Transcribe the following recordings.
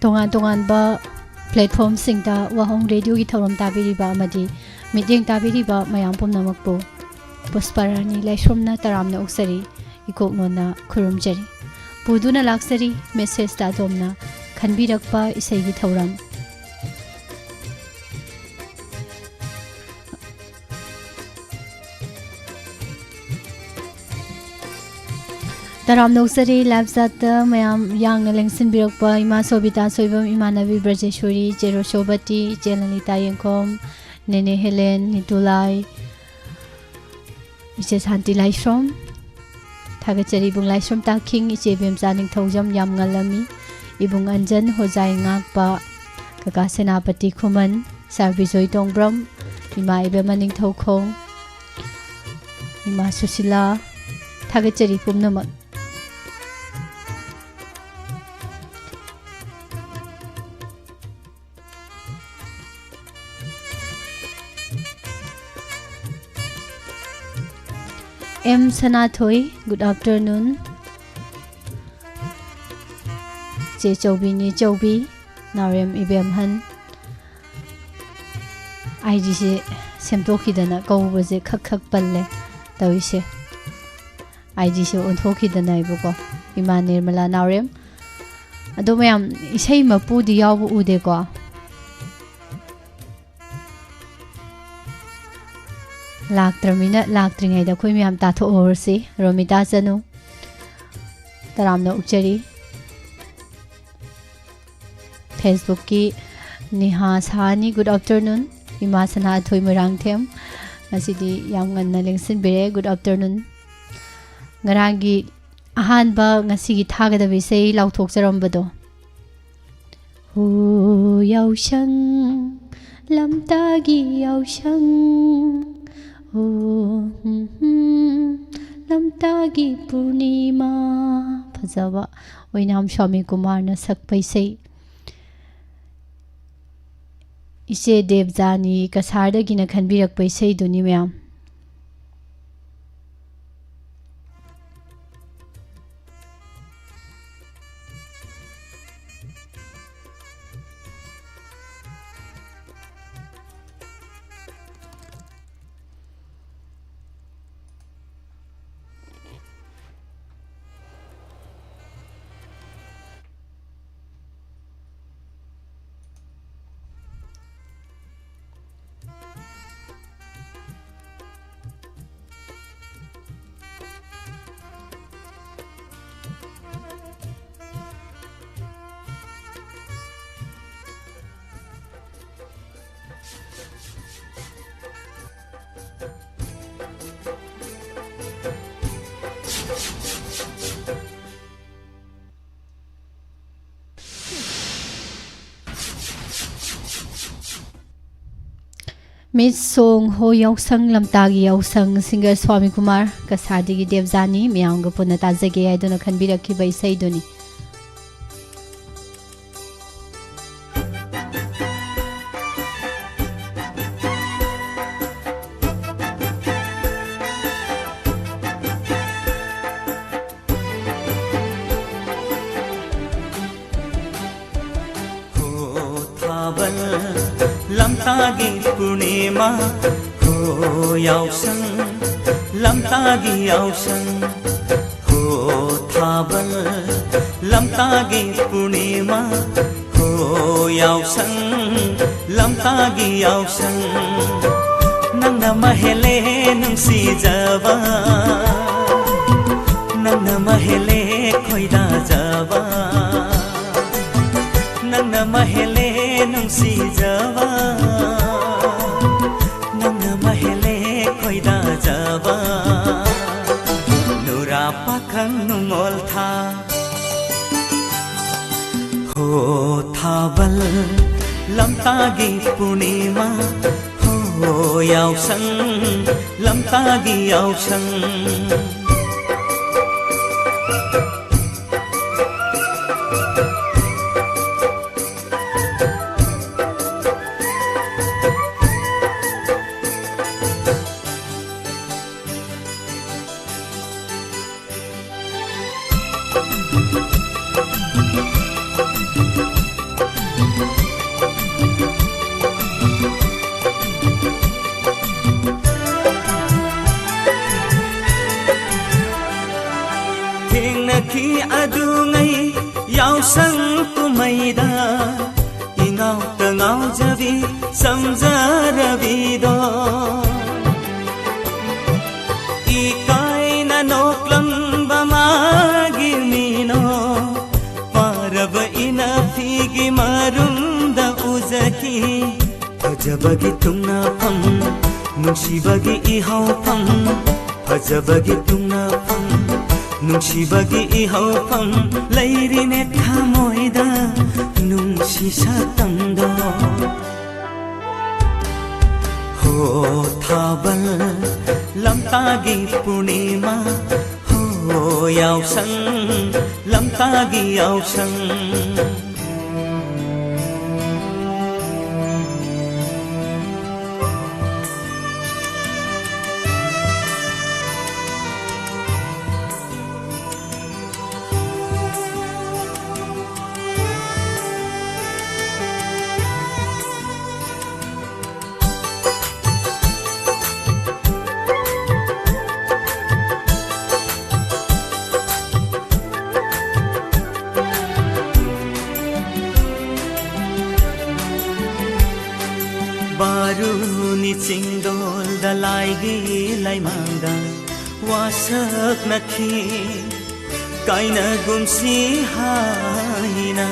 तोंगान तोंगान बा platform सिंगदा वाहोंग radio की थौरम ताबिरिबा अमदि meeting ताबिरिबा मयाम पुमनमकपो Pushparani लाइश्रमना तरामना उक्सरी इकोकनोना खुरुमजरी पुदुना लाक्सरी message तादोमना खनबिरकपा इसेगी थौरम तराम Nausari लाइवजात मयाम यांग लेंगसिन बिरकपा इमा सोबिता सोइबम इमा नबी ब्रजेश्वरी जेरो शोबती जेलनिता यंकोम नेने हेलेन नितुलाई इचे शांति लाइश्रम थागचरी बुंग लाइश्रम ताखिंग इचे बेमजा निंगथौजम याम ngलमी इबुंग अंजन होजाई ngakpa kaka सेनापति खुमन सारबिजोय तोंग्ब्रम इमा इबेमा निंगथौखों इमा Sushila थागचरी पुमनमक M Sanathoi, good afternoon. Che Chobi ni Chobi, Narem Ibem Han. I just semtoki dana go was a kak palle, Dawishe. I just untoki the neighbor, Imanir Mala Narem. Adomeam is him a pudi yabu udego. लाक्त्रमिना लाक्त्रिङैदा खोइ ma'am ताथो ओरसे Romita जनु तरामना उक्चरी Facebook की निहा सानी good afternoon इमा सना थोइ मुरांगथेम ngasiदी याम ngana lengsin bere good afternoon ngarangi ahanba ngasigi thagadabi sei lauthokjarambado hu yausang lamtagi yausang लमतागी पूर्णिमा फजबा ओइनाम स्वामी कुमार न सकपैसे इसे देवजानी कसारदगी न खनबिरकपैसे दुनि ma'am miss song हो याउसंग लमतागी याउसंग सिंगर स्वामी कुमार कसारदगी देवजानी मियांग पुना ताजगे आइदुना खनबिरखि बैसैदुनी लमतागी पूर्णिमा हो याउसंग लमतागी याउसंग हो थाबल लमतागी पूर्णिमा हो याउसंग लमतागी याउसंग नंगना महेले नुंसी जावा नंगना महेले खोइदा जावा नंगना महेले नुंसी जावा नंगना महेले खोइदा जावा नुरा पाखं नुंगोल था हो थाबल लमतागी पूर्णिमा हो याउसंग लमतागी याउसंग Khi adu ngai yaw sang kumaida ingau ta ngau javi samjaravi do ikai na noklam bamagi mino parab ina figi marunda uzaki fajabagi tungna phang nungsibagi ihau phang fajabagi tungna phang nungsibagi ihau phang lairine thamoida nungsi satamdo ho thabal lamtagi purnima ho yaw sang lamtagi yaw sang Baruni cingdol dalaigi laimangda wasak nakhi kaina gumsi haina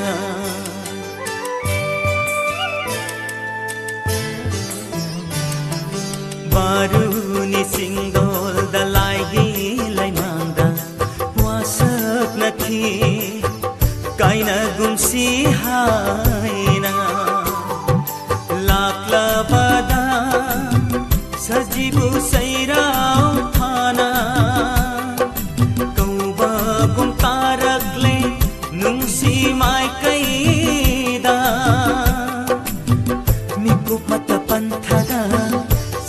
Baruni cingdol dalaigi laimangda wasak nakhi kaina gumsi haina Laklabada sajibu sairau thana kauba gum tarakle nungsi mai kaida mikup mata panthada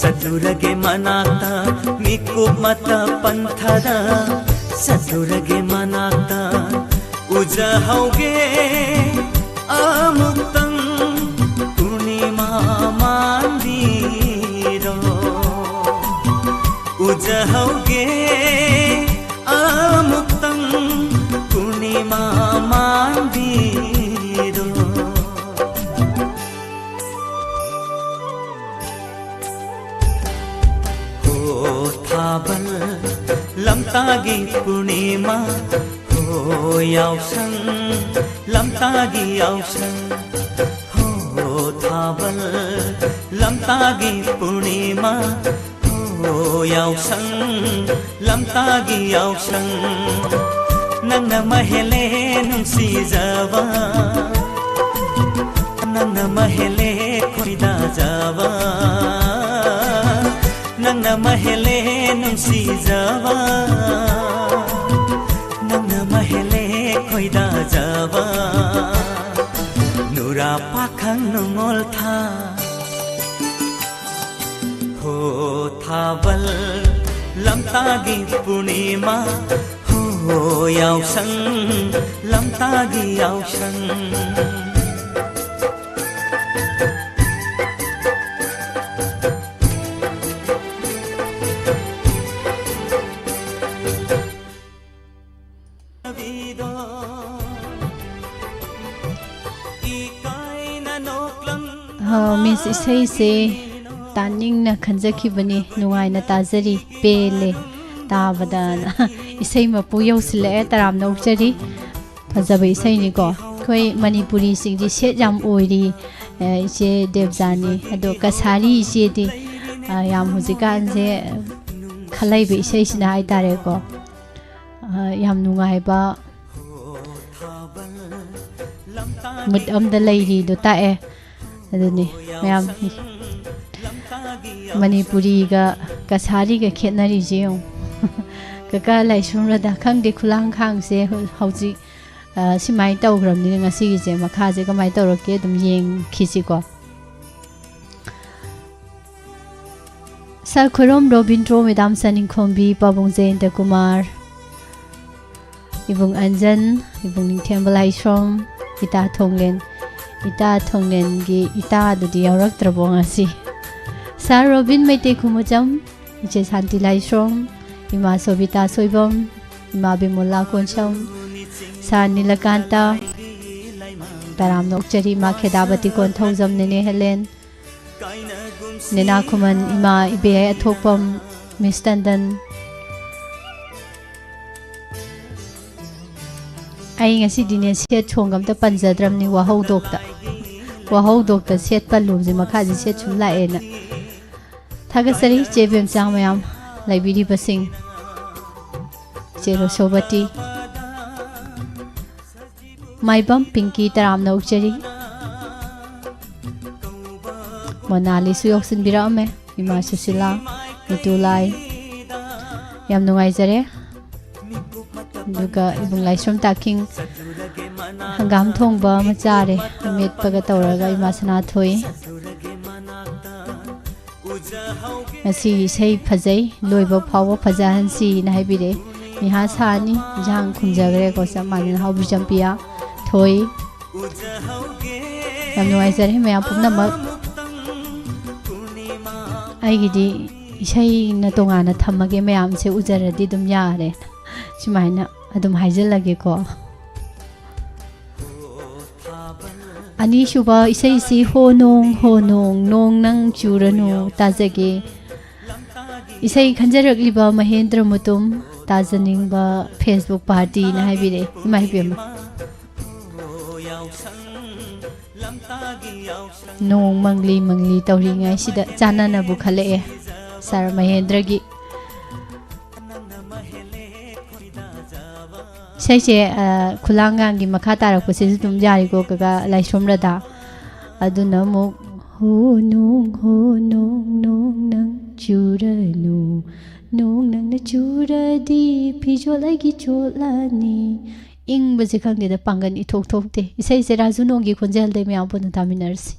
sadurage manata mikup mata panthada sadurage manata ujahauge amutang mandiro ujahauge amutang purnima mandiro ho thabal lamtagi purnima ho yaw sang lamtagi yaw sang thabal lamtagi purnima ho yaw sang lamtagi yaw sang nangna mahele nungsi jawa nangna mahele khoida jawa nangna mahele nungsi jawa nangna mahele khoida jawa nura pakhang nongol tha ho thabal lamtagi purnima ho yaw sang lamtagi yaw sang Miss ESHEI se taning na khanjaki bani nuai na tajari pele tabada ESHEI mapu yausile taram na ukjari phajaba ESHEI ni ko khoi manipuri sing ji set yam oiri je devjani ado kasari je di yam hujikan je khalai be ESHEI sina ai tare ko yam nungai ba mut am da lairi do ta e aduni mayam manipuri ga kasari ga khetnari je kaka lai sumra da khangde khulang khang se hauji simai tawgram ni ngasi gi je makha je kamai tawrake dum yeng khisi ko sar khorom robindro medam saning khombi pabong jayanta kumar ibung anjan ibung ningthembalai som ita thonglen ita thongnen gi ita dudi yaurak trabo ngasi Sir Robin Maite Kumujam Iche Santi Laishrom Ima Sobita Soibom Ima Bimola Koncham Sir Nilakanta Taram Nokchari Ma Khedabati Konthozam Nene Helen Nina Kuman Ima Ibe Athokpam Miss Tandan Ai ngasi dine set chongam ta panjadram ni wahau dokta set palum ji makhaji set chumla ena Thagasari Jebem Samayam Laibiri Basing Jero Sobati Maibam Pinky Taram Nokchari Monali Suyoksin Birame Ima Susila Nitulai Yam Nungaizare Duga Ibung Laishram Taking Hangam Thongba Machare Amit Pagatauraga Ima Sanathoi Ngasi sei phajai loiba phawa phajahan si na haibire niha sani jang khumjagre ko samani hau bijampia thoi yamno aizare me apumna mak ai gidi isai na tonga na thamage me am se ujaradi dum yare simaina adum haijallage ko Ani shuba isai si ho nong nong nang churanu tajage Isai khanjarak liba Mahendra Mutum tajaning ba Facebook party na haibire imai pema Nong mangli tawri ngai sida chana na bu khale e Sir Mahendra gi Sai che khulangang gi makha tarak ko se tum jari ko ka laishom rada aduna mo ho nong nang churanu nong nang na churadi pijolagi cholani ing baje khangde da pangan ithok te isai se raju nong gi khonjal de me apon taminarsi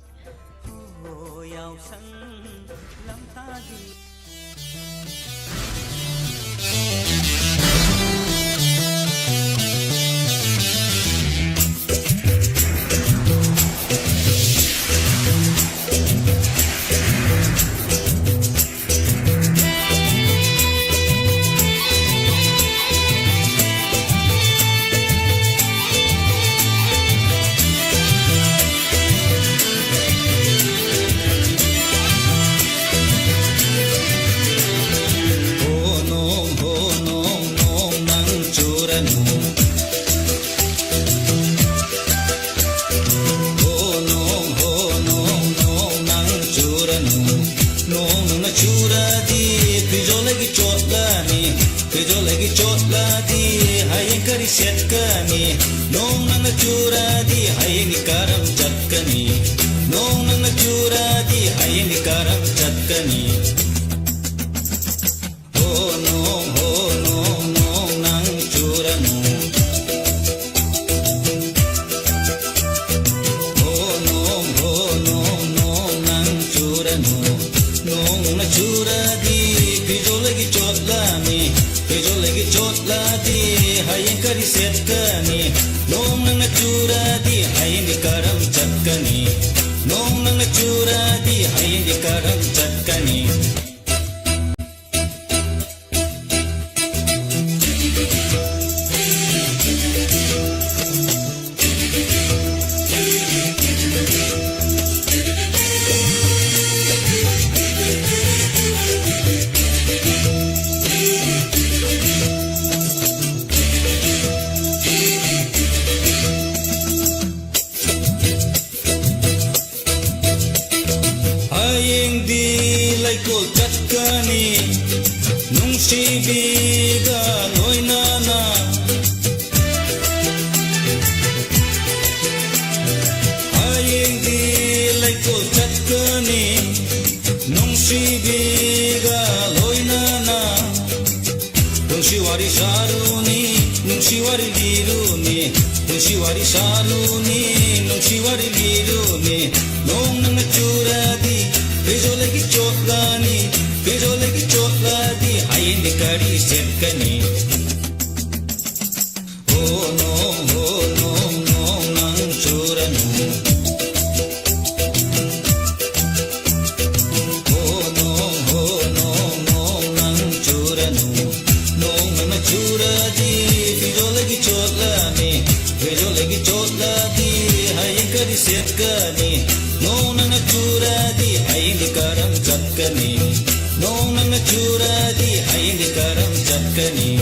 ꯆꯠꯀꯅꯤ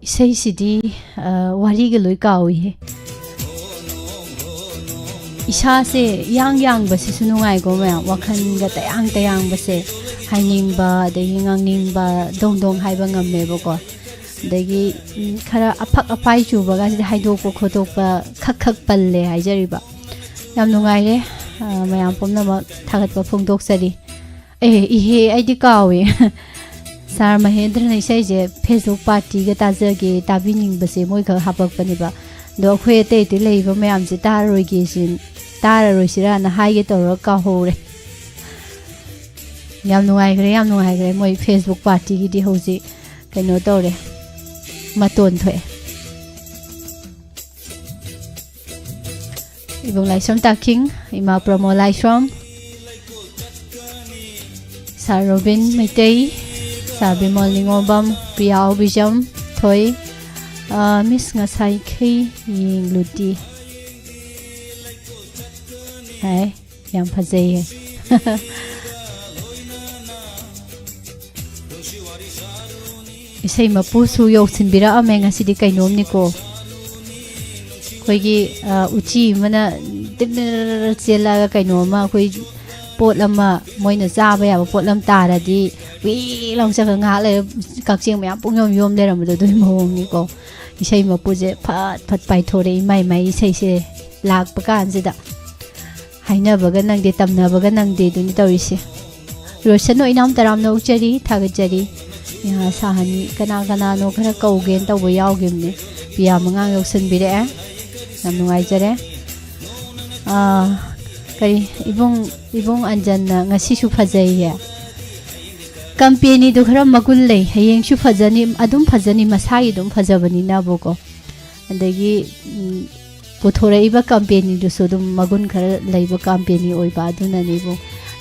Isai sidi wari ga loi kawi he Isha se yang basi sunungai go ma wakhan ga tayang base haining ba de ngang ba dong hai ba ngam me bo ko dagi khara aphak apai chu ba ga si haidok ko khotok ba khak palle hai jari ba yam nungai re mayam pomna ma thagat ba phongdok sari ihe ai di kawi Sar Mahendra na isai je Facebook party ga tajage tabining base moi kha hapak pani ba do khwe te te lei ba mayam je taroi ge sin taroi sira na hai ge tor ka hore yam nuai gre moi Facebook party gi di hoji kaino tore maton thwe ibong lai som taking ima promo lai som Sar Robin Meitei Sabi Molingobam Priya Obijam Thoi Miss Ngasai Kei Ying Luti Hai Yang Pazay Isai Mapusu Yok Sinbira Amenga Sidi Kainom Niko Koigi Uchi Mana Jela Kainoma Koi Pot lama moina zaba ya pot lam tara di wi long sa nga le kak chiang mya pung yom le ram do doi mong ni ko isai ma pu je phat pai thore mai isai se lak pa kan se da haina ba ga nang de tamna ba ga nang de du ni tawi se roshan no inam taram no chari thaga chari ya sahani kana no khara kau gen taw yaw gem ne pia mangang yok san bi re nam ngai jare kari ibong anjan na ngasi su phajai ya company do khara magul lei hayeng su phajani adum phajani masai dum phajabani na boko andagi puthore iba company do so dum magun khara leiba company oi ba aduna ni bo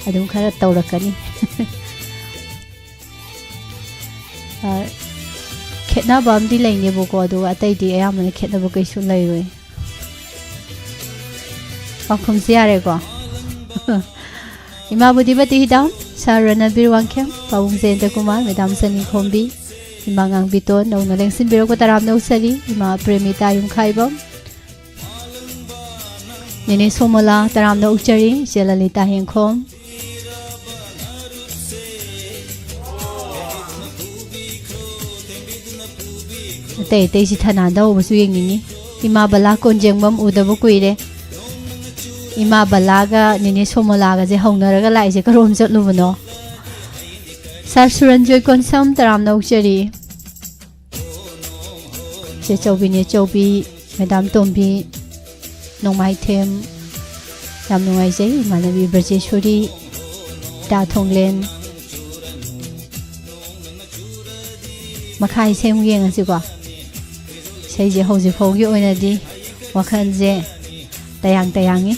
adum khara tawrakani khetna bam di lei ne boko do atai di ayamana khetna bo kai su lei roi Pakum siare ko Ima budi bati hidam Sarana birwangkyam Pawung Zenta Kumar Madam Sani Khombi Ima ngang biton Nau naleng sin biro ko taram na usari Ima premita yung kaibam Nini Somola taram na uchari Jelalita Hengkom Tei tei si thana da obu su yeng ningi ima bala kon jeng bam udabu kuire ima bala ga nini somola ga je hongna ga lai je karom jot lu bano sar suran joy kon sam taram na uchari che chobi ne chobi madam tombi nongmai them yam nongai je manabi brajeshwari da thonglen makhai sem yeng asi ko sei je hoji phogi oina di wakhan je tayangi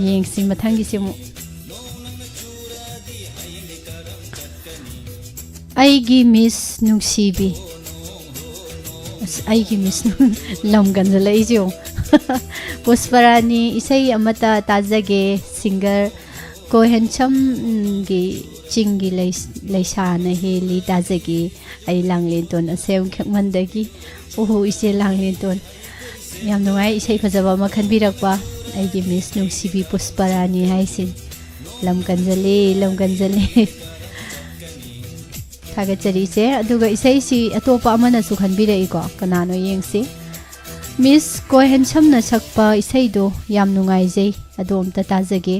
yeng sing mathang gi simu aigi miss nungsibi aigi miss lam ganjala ijo pusparani isai amata tajage singer ko handsome gi chingi laisana heli tajage ai langlen ton asem khakmandagi oho ise langlen ton yam nungai isai phajaba ma khanbirakpa aigi miss nungsibi pusparani haisin lam ganjale thaga chari se aduga isai si atopa amana su khanbirai ko kanano yengsi miss ko handsome na sakpa isai do yam nungai jai adom ta tajage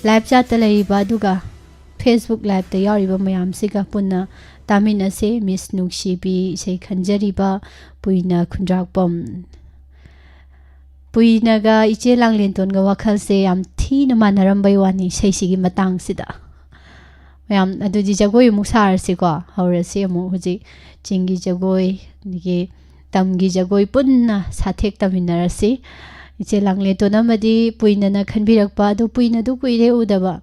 live chat ta laiba aduga Facebook live ta yariba mayam siga punna tamina se miss nungsibi isai khanjariba puina khundrakpam puina ga iche langlen ton ga wakhal se yam thi na manarambai wani sei sigi matang sida mayam aduji jagoi musar se ko haura se mu huji chingi jagoi nige tamgi jagoi punna sathek taminarasi iche langle to namadi puina na khanbirakpa do puina du kuire udaba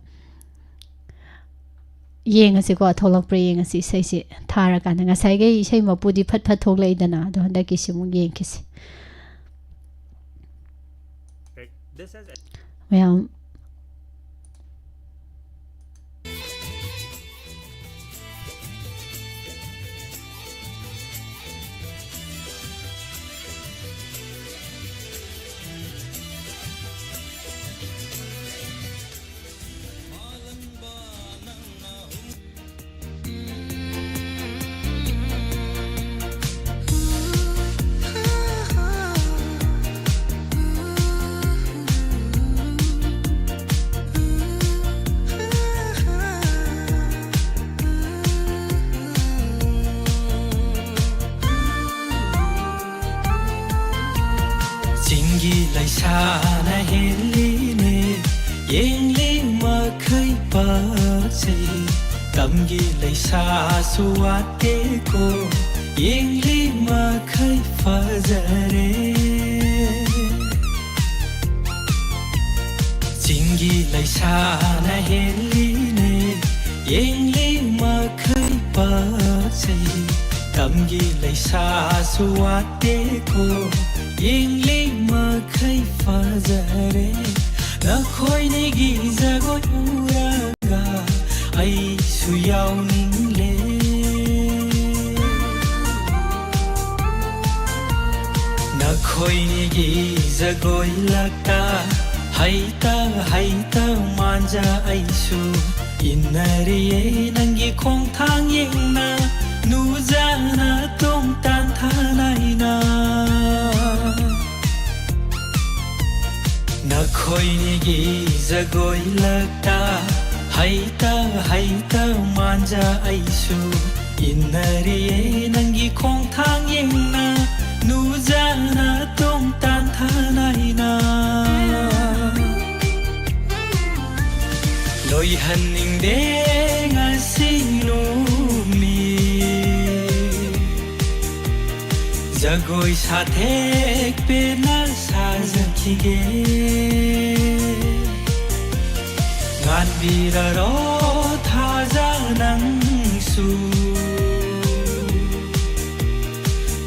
yengasi ko tholak pre yengasi sei se thara kana nga sai ge sei mapudi phat phat thok leidana do handa ki simu yengkisi mayam laisana heline yengli makhai pa se tamgi laisa suate ko yengli makhai fazare jingi laisana heline yengli makhai pa se tamgi laisa suate ko yengli makhai fazare na khoi ne gi jagoi uraga ai su yaw ningle na khoi ne gi jagoi lakta haita manja ai su inare nangi khong thang yengna nu jana tom tan thanai na na khoi ne gi jagoi lakta haita manja ai su inare nangi khong thang yengna nu jana tom tan thanai na loi hanning de ngasi nu mi jagoi sathek pe na sajakige khanbiraro thaja nang su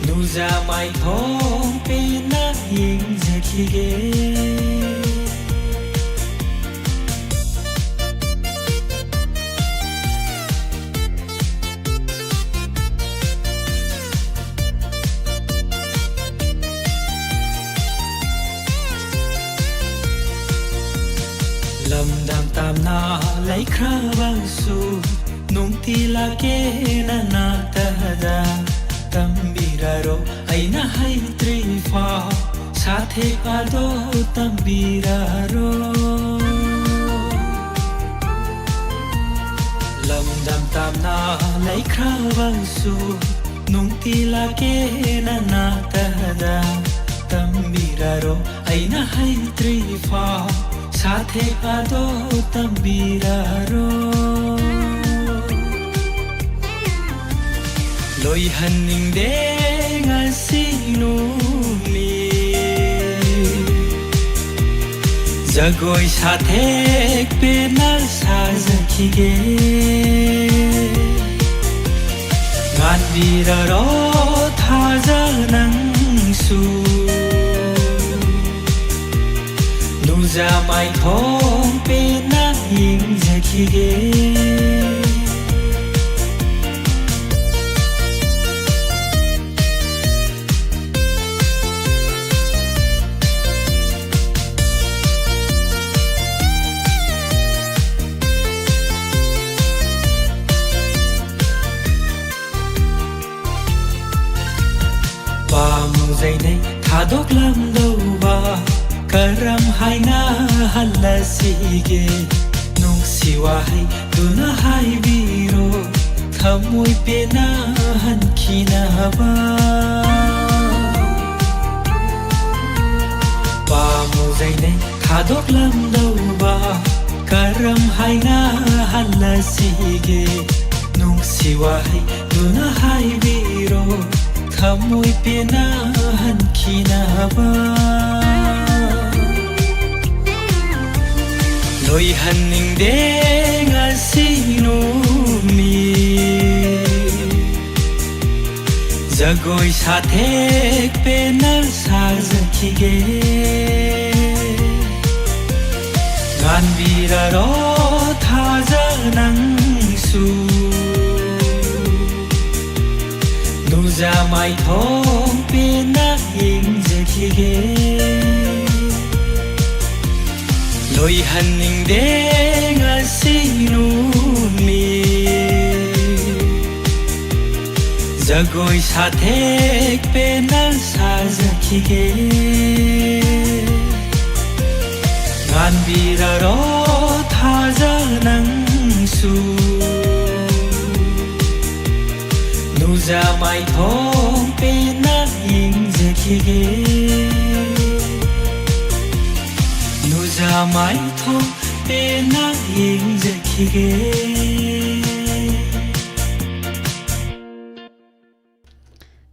nuja mai thong pe na yeng jakige lamdam tamna lai khra bang su nung ti la ke na na ta da tambira साथे आदो तंबीरारो लमदम तामना लैख्राबंसु नुंगती लाके नना तहदा तंबीरारो ऐना हैत्रीफा साथे आदो तंबीरारो लोई हन्निंगदे ngasi numi Jagoi साथे पेना साजखिगे गानबिरारो थाजा नंगसु नुजा माइथों पेना हिंजखिगे Muzainai thadok lam doba karam haina halasige nungsi wahai tuna hai biro thamoi pena hankina ba pa muzainai thadok lam doba karam haina halasige nungsi wahai tuna hai biro thamoi pena hankina ba loi hanningde ngasi numi jagoi sathe pena sajakhige ganbiraro thaja nangsu Nuza mai thong pena hingjakhige loi hanningde ngasi numi jagoi sathe pena sajakhige ganbiraro thaja nangsu Nuza mai thong pena hingjakhige Nuza mai thong pena hingjakhige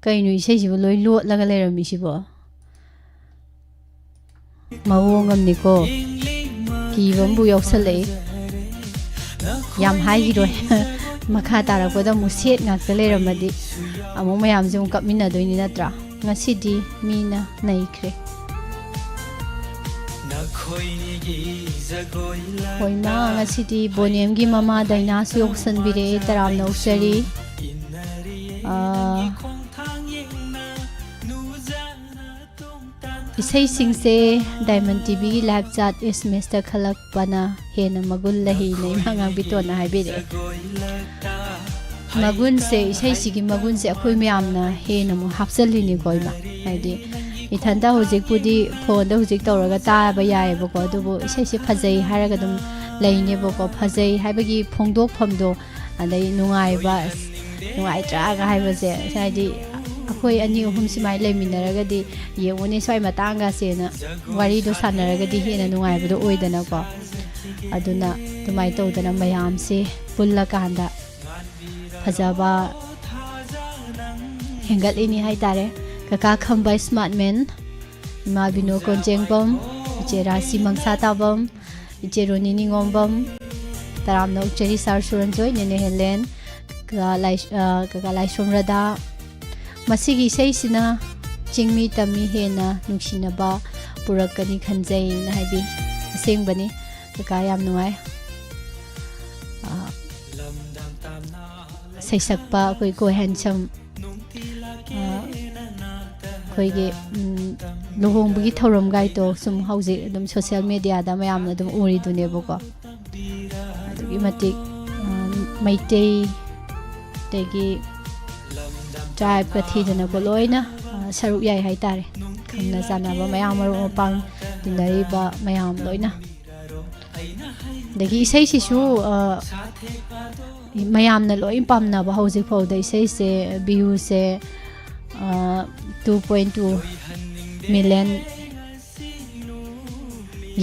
Kainu isei sibo loi lot laga lerami sibo mawong amni ko kibambu yausale yam hai giroi makha tarakpada muset ngakta leramadi amu mayam jum kapmina doini natra ngasidi mina naikhre hoina ngasidi bonem gi mama daina su yoksan bire taram no sari isai singse diamond tv gi live chat sms ta khalak pana hena magul lahi nei mangang bitona haibire magun se isai sigi magun se akhoi myamna hena mu hapsalini koima haidi ithanda hojik pudi phone da hojik tawraga ta ba yae bako dubu isai se phajai haraga dum laine bako phajai haibagi phongdok phamdo adai nungai ba nungai traga haiba se haidi akhoi ani uhum simai leiminaraga di yengone swai matanga sena wari do sanaraga di hena nungai bado oidana ko aduna tumai tawdana mayam se pulla kanda fajaba hengal ini hai tare kaka khambai smart man ma bino konjengbam iche rasi mangsa tabam iche ronini ngombam taram no cheri sar suranjoi nene helen kaka lai somrada masigi seisina chingmi tami hena nuksinaba purakani khanjai na haibi asengbani kaka yam nuai saisakpa koi ko handsome koi ge lohong bugi thorom gai to sum hauji dum social media da mayam na dum uri dune boko adugi matik maitei tegi tribe ka thidana ko loina saruk yai hai tare ꯈꯪꯅ ꯆꯥꯟꯅꯕ ꯃꯌꯥꯝ ꯃꯔꯨꯞ ꯃꯄꯥꯡ ꯇꯤꯟꯅꯔꯤꯕ ꯃꯌꯥꯝ ꯂꯣꯏꯅ ꯑꯗꯒꯤ ꯏꯁꯩꯁꯤꯁꯨ ꯃꯌꯥꯝꯅ ꯂꯣꯏ ꯄꯥꯝꯅꯕ ꯍꯧꯖꯤꯛ ꯐꯥꯎꯗ ꯏꯁꯩꯁꯦ ꯚ꯭ꯌꯨꯁꯦ 2.2 ꯃꯤꯂꯤꯌꯟ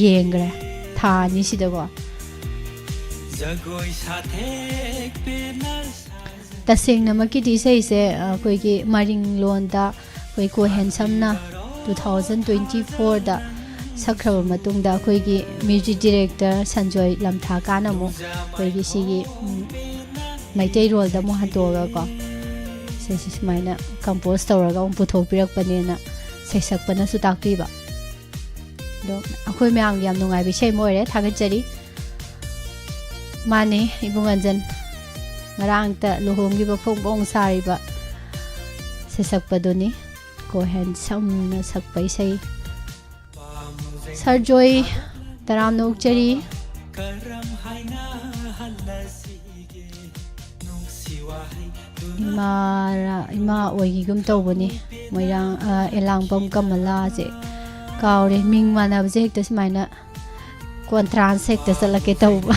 ꯌꯦꯡꯈ꯭ꯔꯦ ꯊꯥ ꯑꯅꯤꯁꯤꯗꯀꯣ ꯇꯁꯦꯡꯅꯃꯛꯀꯤꯗꯤ ꯏꯁꯩꯁꯦ ꯑꯩꯈꯣꯏꯒꯤ ꯃꯔꯤꯡ ꯂꯣꯟꯗ ꯑꯩꯈꯣꯏ ꯀꯣꯍꯦꯟ ꯁꯝꯅ 2024ꯗ ꯁꯛꯈ꯭ꯔꯕ ꯃꯇꯨꯡꯗ ꯑꯩꯈꯣꯏꯒꯤ ꯃ꯭ꯌꯨꯖꯤꯛ ꯗꯤꯔꯦꯛꯇꯔ ꯁꯟꯖꯣꯏ ꯂꯝꯊꯥꯀꯥꯅ ꯑꯃꯨꯛ ꯑꯩꯈꯣꯏꯒꯤ ꯁꯤꯒꯤ ꯃꯩꯇꯩꯔꯣꯜꯗ ꯑꯃꯨꯛ ꯍꯟꯇꯣꯛꯑꯒꯀꯣ ꯏꯁꯩꯁꯤ ꯁꯨꯃꯥꯏꯅ ꯀꯝꯄꯣꯖ ꯇꯧꯔꯒ ꯑꯃꯨꯛ ꯄꯨꯊꯣꯛꯄꯤꯔꯛꯄꯅꯦꯅ ꯁꯩꯁꯛꯄꯅꯁꯨ ꯇꯥꯛꯄꯤꯕ ꯑꯗꯣ ꯑꯩꯈꯣꯏ ꯃꯌꯥꯝꯒꯤ ꯌꯥꯝ ꯅꯨꯡꯉꯥꯏꯕ ꯏꯁꯩ ꯑꯃ ꯑꯣꯏꯔꯦ ꯊꯥꯒꯠꯆꯔꯤ ꯃꯥꯅꯤ ꯏꯕꯨꯡ ꯑꯟꯖꯟ ꯉꯔꯥꯡꯇ ꯂꯨꯍꯣꯡꯈꯤꯕ ꯐꯣꯡ ꯐꯣꯡ ꯁꯥꯔꯤꯕ ꯁꯩꯁꯛꯄꯗꯨꯅꯤ ꯀꯣꯍꯦꯟ ꯁꯝꯅ ꯁꯛꯄ ꯏꯁꯩ ꯁꯔꯖꯣꯏ ꯇꯔꯥꯝꯅ ꯑꯣꯛꯆꯔꯤ ꯏꯃꯥ ꯑꯣꯏꯒꯤꯒꯨꯝ ꯇꯧꯕꯅꯤ ꯃꯣꯏꯔꯥꯡ ꯑꯦꯂꯥꯡꯕꯝ ꯀꯃꯂꯥꯁꯦ ꯀꯥꯎꯔꯦ ꯃꯤꯡ ꯃꯥꯟꯅꯕꯁꯦ ꯍꯦꯛꯇ ꯁꯨꯃꯥꯏꯅ ꯀꯣꯟꯇ꯭ꯔꯥꯟꯁ ꯍꯦꯛꯇ ꯆꯠꯂꯛꯀꯦ ꯇꯧꯕ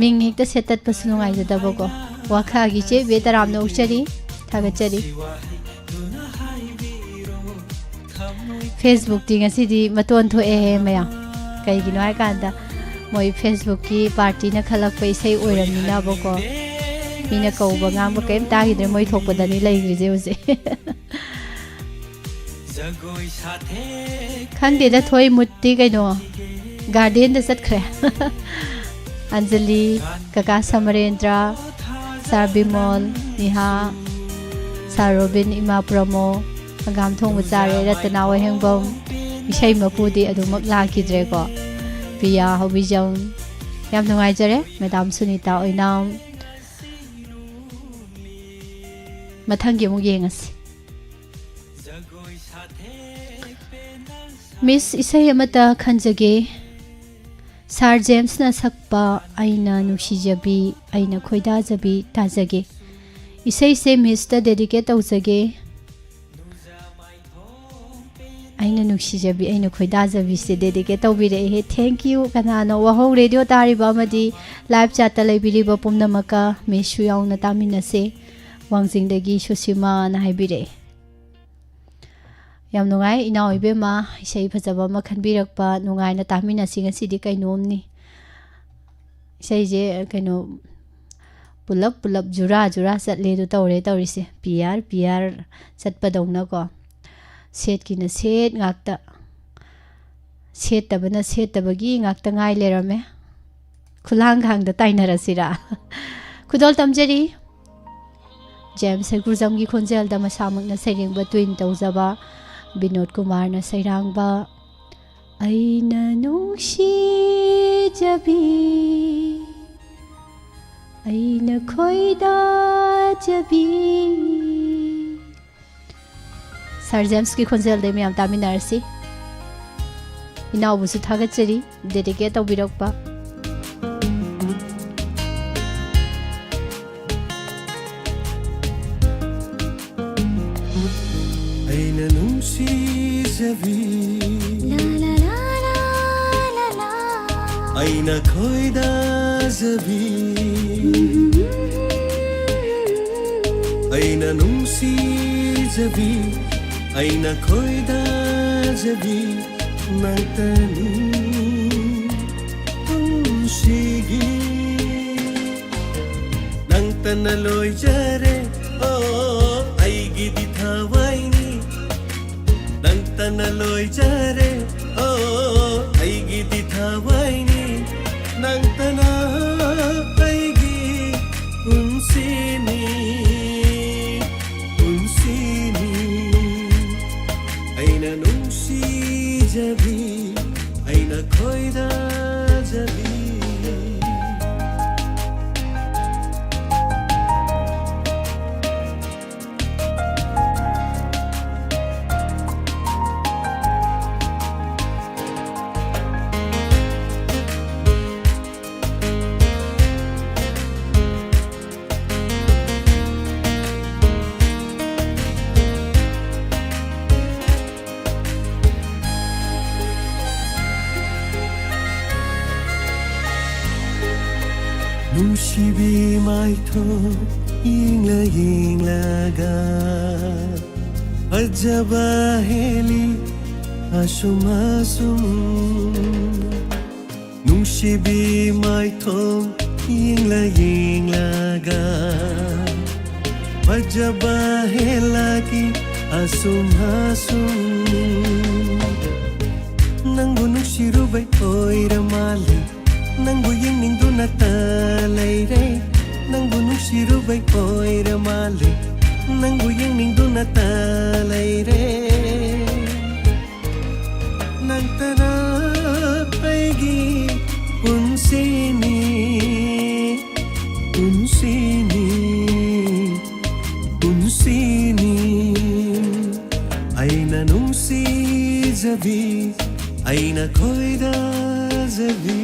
ꯃꯤꯡ ꯍꯦꯛꯇ ꯁꯦꯠꯇꯠꯄꯁꯨ ꯅꯨꯡꯉꯥꯏꯖꯗꯕꯀꯣ ꯋꯥꯈꯥꯒꯤ ꯆꯦꯕꯦ ꯇꯔꯥꯝꯅ ꯑꯣꯛꯆꯔꯤ ꯊꯥꯒꯠꯆꯔꯤ ꯐꯦꯁꯕꯨꯛꯇꯤ ꯉꯁꯤꯗꯤ ꯃꯇꯣꯟ ꯊꯣꯛꯑꯦ ꯃꯌꯥꯝ ꯀꯩꯒꯤꯅꯣ ꯍꯥꯏꯀꯥꯟꯗ ꯃꯣꯏ ꯐꯦꯁꯕꯨꯛꯀꯤ ꯄꯥꯔꯇꯤꯅ ꯈꯜꯂꯛꯄ ꯏꯁꯩ ꯑꯣꯏꯔꯝꯅꯤꯅꯕꯀꯣ ꯃꯤꯅ ꯀꯧꯕ ꯉꯥꯡꯕ ꯀꯩꯝ ꯇꯥꯈꯤꯗ꯭ರೆ ꯃꯣꯏ ꯊꯣꯛꯄꯗꯅꯤ ꯂꯩꯈ꯭ꯔꯤꯁꯦ ꯍꯧꯖꯤꯛ ꯈꯪꯗꯦꯗ ꯊꯣꯏ ꯃꯨꯠꯇꯤ ꯀꯩꯅꯣ ꯒꯥꯔꯗꯦꯟꯗ ꯆꯠꯈ꯭ꯔꯦ ꯑꯟꯖꯂꯤ ꯀꯀꯥ ꯁꯃꯔꯦꯟꯗ꯭ꯔ ꯁꯥꯔ ꯕꯤꯃꯣꯜ ꯅꯤꯍꯥ ꯁꯥꯔ ꯔꯣꯕꯤꯟ ꯏꯃꯥ ꯄ꯭ꯔꯃꯣ ꯍꯪꯒꯥꯝ ꯊꯣꯡꯕ ꯆꯥꯔꯦ ꯔꯇꯅꯥ ꯋꯥꯍꯦꯡꯕꯝ ꯏꯁꯩ ꯃꯄꯨꯗꯤ ꯑꯗꯨꯃꯛ ꯂꯥꯛꯈꯤꯗ꯭ꯔꯦꯀꯣ ꯄꯤꯌꯥ ꯍꯧꯕꯤꯖꯝ ꯌꯥꯝ ꯅꯨꯡꯉꯥꯏꯖꯔꯦ ꯃꯦꯗꯥꯝ ꯁꯨꯅꯤꯇꯥ ꯑꯣꯏꯅꯥꯝ ꯃꯊꯪꯒꯤ ꯑꯃꯨꯛ ꯌꯦꯡꯉꯁꯤ ꯃꯤꯁ ꯏꯁꯩ ꯑꯃꯇ ꯈꯟꯖꯒꯦ ꯁꯥꯔ ꯖꯦꯝꯁꯅ ꯁꯛꯄ ꯑꯩꯅ ꯅꯨꯡꯁꯤꯖꯕꯤ ꯑꯩꯅ ꯈꯣꯏꯗꯥꯖꯕꯤ ꯇꯥꯖꯒꯦ ꯏꯁꯩꯁꯦ ꯃꯤꯁꯇ ꯗꯦꯗꯤꯀꯦꯠ ꯇꯧꯖꯒꯦ ꯑꯩꯅ ꯅꯨꯡꯁꯤꯖꯕꯤ ꯑꯩꯅ ꯈꯣꯏꯗꯥꯖꯕꯤꯁꯦ ꯗꯦꯗꯤꯀꯦꯠ ꯇꯧꯕꯤꯔꯛꯑꯦ ꯊꯦꯡꯛ ꯌꯨ ꯀꯅꯥꯅꯣ ꯋꯥꯍꯣꯡ ꯔꯦꯗꯤꯑꯣ ꯇꯥꯔꯤꯕ ꯑꯃꯗꯤ ꯂꯥꯏꯚ ꯆꯥꯠꯇ ꯂꯩꯕꯤꯔꯤꯕ ꯄꯨꯝꯅꯃꯛꯀ ꯃꯤꯁꯁꯨ ꯌꯥꯎꯅ ꯇꯥꯃꯤꯟꯅꯁꯦ ꯋꯥꯡꯖꯤꯡꯗꯒꯤ ꯁꯨꯁꯤꯃꯥꯅ ꯍꯥꯏꯕꯤꯔꯛꯑꯦ ꯌꯥꯝ ꯅꯨꯡꯉꯥꯏ ꯏꯅꯥꯎ ꯏꯕꯦꯝꯃ ꯏꯁꯩ ꯐꯖꯕ ꯑꯃ ꯈꯟꯕꯤꯔꯛꯄ ꯅꯨꯡꯉꯥꯏꯅ ꯇꯥꯃꯤꯟꯅꯁꯤ ꯉꯁꯤꯗꯤ ꯀꯩꯅꯣꯝꯅꯤ ꯏꯁꯩꯁꯦ ꯀꯩꯅꯣ ꯄꯨꯂꯞ ꯖꯨꯔꯥ ꯆꯠꯂꯦꯗꯣ ꯇꯧꯔꯤꯁꯦ ꯄꯤꯌꯥꯔ ꯆꯠꯄꯗꯧꯅꯀꯣ ꯁꯦꯠꯀꯤꯅ ꯁꯦꯠ ꯉꯥꯛꯇ ꯁꯦꯠꯇꯕꯅ ꯁꯦꯠꯇꯕꯒꯤ ꯉꯥꯛꯇ ꯉꯥꯏ ꯂꯩꯔꯝꯃꯦ ꯈꯨꯂꯥꯡꯈꯥꯡꯗ ꯇꯥꯏꯅꯔꯁꯤꯔꯥ ꯈꯨꯗꯣꯜ ꯇꯝꯖꯔꯤ ꯖꯦꯝꯁ ꯁꯩꯒꯨꯔꯖꯝꯒꯤ ꯈꯣꯟꯖꯦꯜꯗ ꯃꯁꯥꯃꯛꯅ ꯁꯩꯔꯦꯡꯕ ꯇ꯭ꯋꯤꯟ ꯇꯧꯖꯕ ꯕꯤꯅꯣꯗ ꯀꯨꯃꯥꯔꯅ ꯁꯩꯔꯥꯡꯕ ꯑꯩꯅ ꯅꯨꯡꯁꯤꯖꯕꯤ ꯑꯩꯅ ꯈꯣꯏꯗꯥꯖꯕꯤ ꯁꯥꯔ ꯖꯦꯝꯁꯀꯤ ꯈꯣꯟꯖꯦꯜꯗ ꯃꯌꯥꯝ ꯇꯥꯃꯤꯟꯅꯔꯁꯤ ꯏꯅꯥꯎꯕꯨꯁꯨ ꯊꯥꯒꯠꯆꯔꯤ ꯗꯦꯗꯤꯀꯦꯠ ꯇꯧꯕꯤꯔꯛꯄ ꯑꯩꯅ ꯅꯨꯡꯁꯤꯖꯕꯤ ꯑꯩꯅ ꯈꯣꯏꯗꯥꯖꯕꯤ ꯑꯩꯅ ꯅꯨꯡꯁꯤꯖꯕꯤ ꯑꯩꯅ ꯈꯣꯏꯗꯥꯖꯕꯤ ꯅꯪꯇꯅꯤ ꯄꯨꯟꯁꯤꯒꯤ ꯅꯪꯇꯅ ꯂꯣꯏꯖꯔꯦ ꯑꯩꯒꯤꯗꯤ ꯊꯋꯥꯏꯅꯤ ꯅꯪꯇꯅ ꯂꯣꯏꯖꯔꯦ ꯑꯩꯒꯤꯗꯤ ꯊꯋꯥꯏꯅꯤ ꯅꯪꯇꯅ ꯑꯩꯒꯤ ꯄꯨꯟꯁꯤꯅꯤ ꯑꯩꯅ ꯅꯨꯡꯁꯤꯖꯕꯤ ꯑꯩꯅ ꯈꯣꯏꯗꯥꯖꯕꯤ ꯅꯨꯡꯁꯤꯕꯤ ꯃꯥꯏꯊꯣꯡ ꯌꯦꯡꯂꯒ ꯐꯖꯕ ꯍꯦꯜꯂꯤ ꯑꯁꯨꯝ ꯑꯁꯨꯝ ꯅꯨꯡꯁꯤꯕꯤ ꯃꯥꯏꯊꯣꯡ ꯌꯦꯡꯂꯒ ꯐꯖꯕ ꯍꯦꯜꯂꯒꯤ ꯑꯁꯨꯝ ꯑꯁꯨꯝ ꯅꯪꯕꯨ ꯅꯨꯡꯁꯤꯔꯨꯕꯩ ꯑꯣꯏꯔ ꯃꯥꯜꯂꯦ ꯅꯪꯕꯨ ꯌꯦꯡꯅꯤꯡꯗꯨꯅ ꯂꯩꯔꯦ ꯅꯪꯕꯨ ꯅꯨꯡꯁꯤꯔꯨꯕꯩ ꯑꯣꯏꯔ ꯃꯥꯜꯂꯦ ꯅꯪꯕꯨ ꯌꯦꯡꯅꯤꯡꯗꯨꯅ ꯂꯩꯔꯦ ꯅꯪꯇꯅ ꯑꯩꯒꯤ ꯄꯨꯟꯁꯤꯅꯤ ꯄꯨꯟꯁꯤꯅꯤ ꯄꯨꯟꯁꯤꯅꯤ ꯑꯩꯅ ꯅꯨꯡꯁꯤꯖꯕꯤ ꯑꯩꯅ ꯈꯣꯏꯗꯥꯖꯕꯤ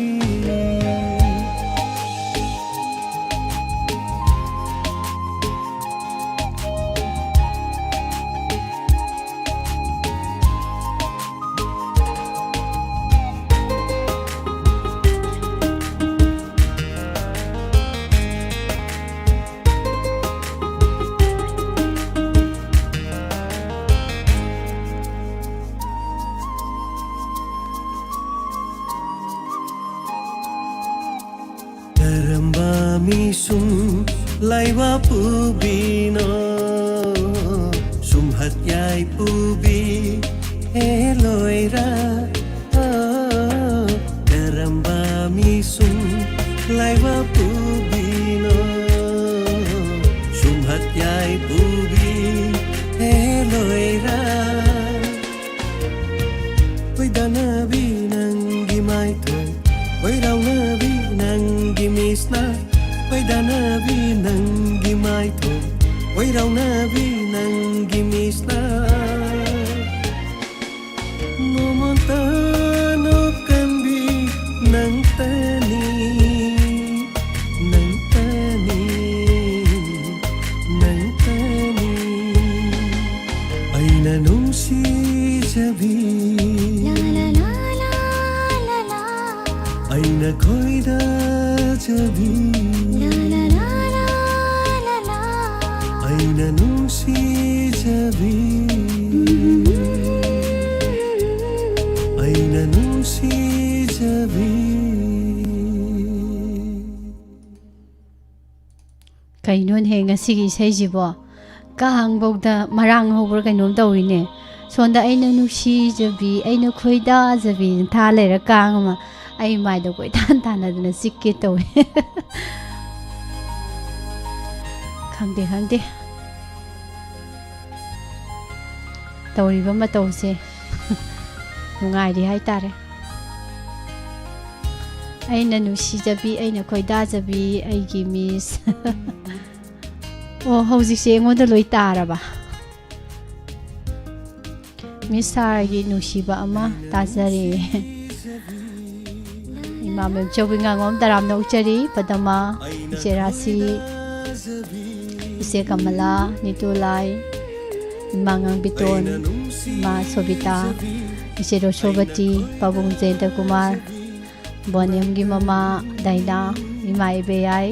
Karamba misum laiwa pubino sumhat yai pubi eloira Karamba misum laiwa pubino sumhat yai pubi eloira Waidana binangi maitho Wairaunabi nangi misna Waidanabi nangi maitho Wairaunabi nangi misna Momontano kambi nangtani Nangtani Nangtani Aina nungsijabi Aina khoi-da-jabi Aina nungsi-jabi Aina nungsi-jabi Kainon he ngasigi isaijibo kahangboda marang hobra kainom tawine sonda aina nungsijabi aina khoi-da-jabi tha lera kangama ai mai da koi tan tan na sikke tawe khangde khangde tawriba ma tawse nungai ri hai tare aina nusi jabi aina khoida jabi ai gi miss o hauji se ngoda loi taraba miss sar gi nusi ba ama tajari Imam Chowinga ngom taram no chari padama cherasi ise kamala nitulai mangang biton ma sobita ise roshobati pabung jenta kumar bonyam gi mama daina imai beyai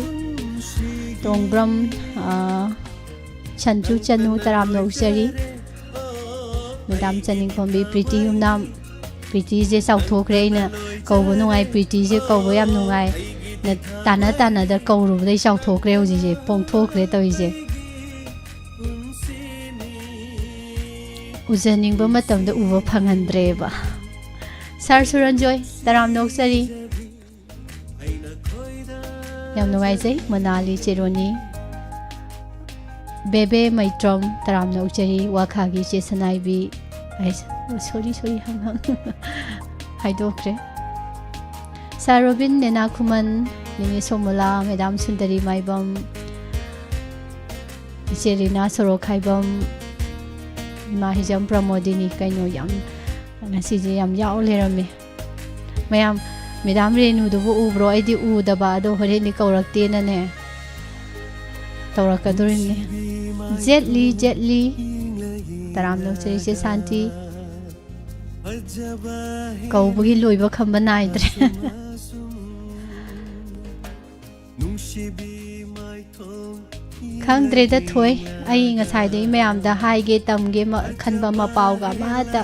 tongbram chanchu chanu taram no chari madam chaning kombi priti humnam Priti je sau thokre na kaubo nungai priti je kaubo yam nungai na tana da kauru dai sau thokre hoji je pong thokre tawi je ujaning ba matam da uba phangandre ba sar suranjoy taram noksari yam nungai je manali cheroni bebe maitrom taram noksari wakhagi che sanai bi sorry hang haidokre Sarobin Nena Kuman Nini Somula Madam Sundari Maibam Icherina Sorokhaibam Mahijam Pramodini Kaino Yam Nasiji Yam Yao Lerame Mayam Madam Renu Dubu Ubro Edi Udaba Do Horeni Kaurakte Nane Taurakadurini Jetli Taram no Cheriche Santi Kaubugi Luiba Kamba Naidre ꯈꯪꯗ꯭ꯔꯦꯗ ꯊꯣꯏ ꯑꯩ ꯉꯁꯥꯏꯗꯒꯤ ꯃꯌꯥꯝꯗ ꯍꯥꯏꯒꯦ ꯇꯝꯒꯦ ꯈꯟꯕ ꯃꯄꯥꯎꯒ ꯑꯃꯠꯇ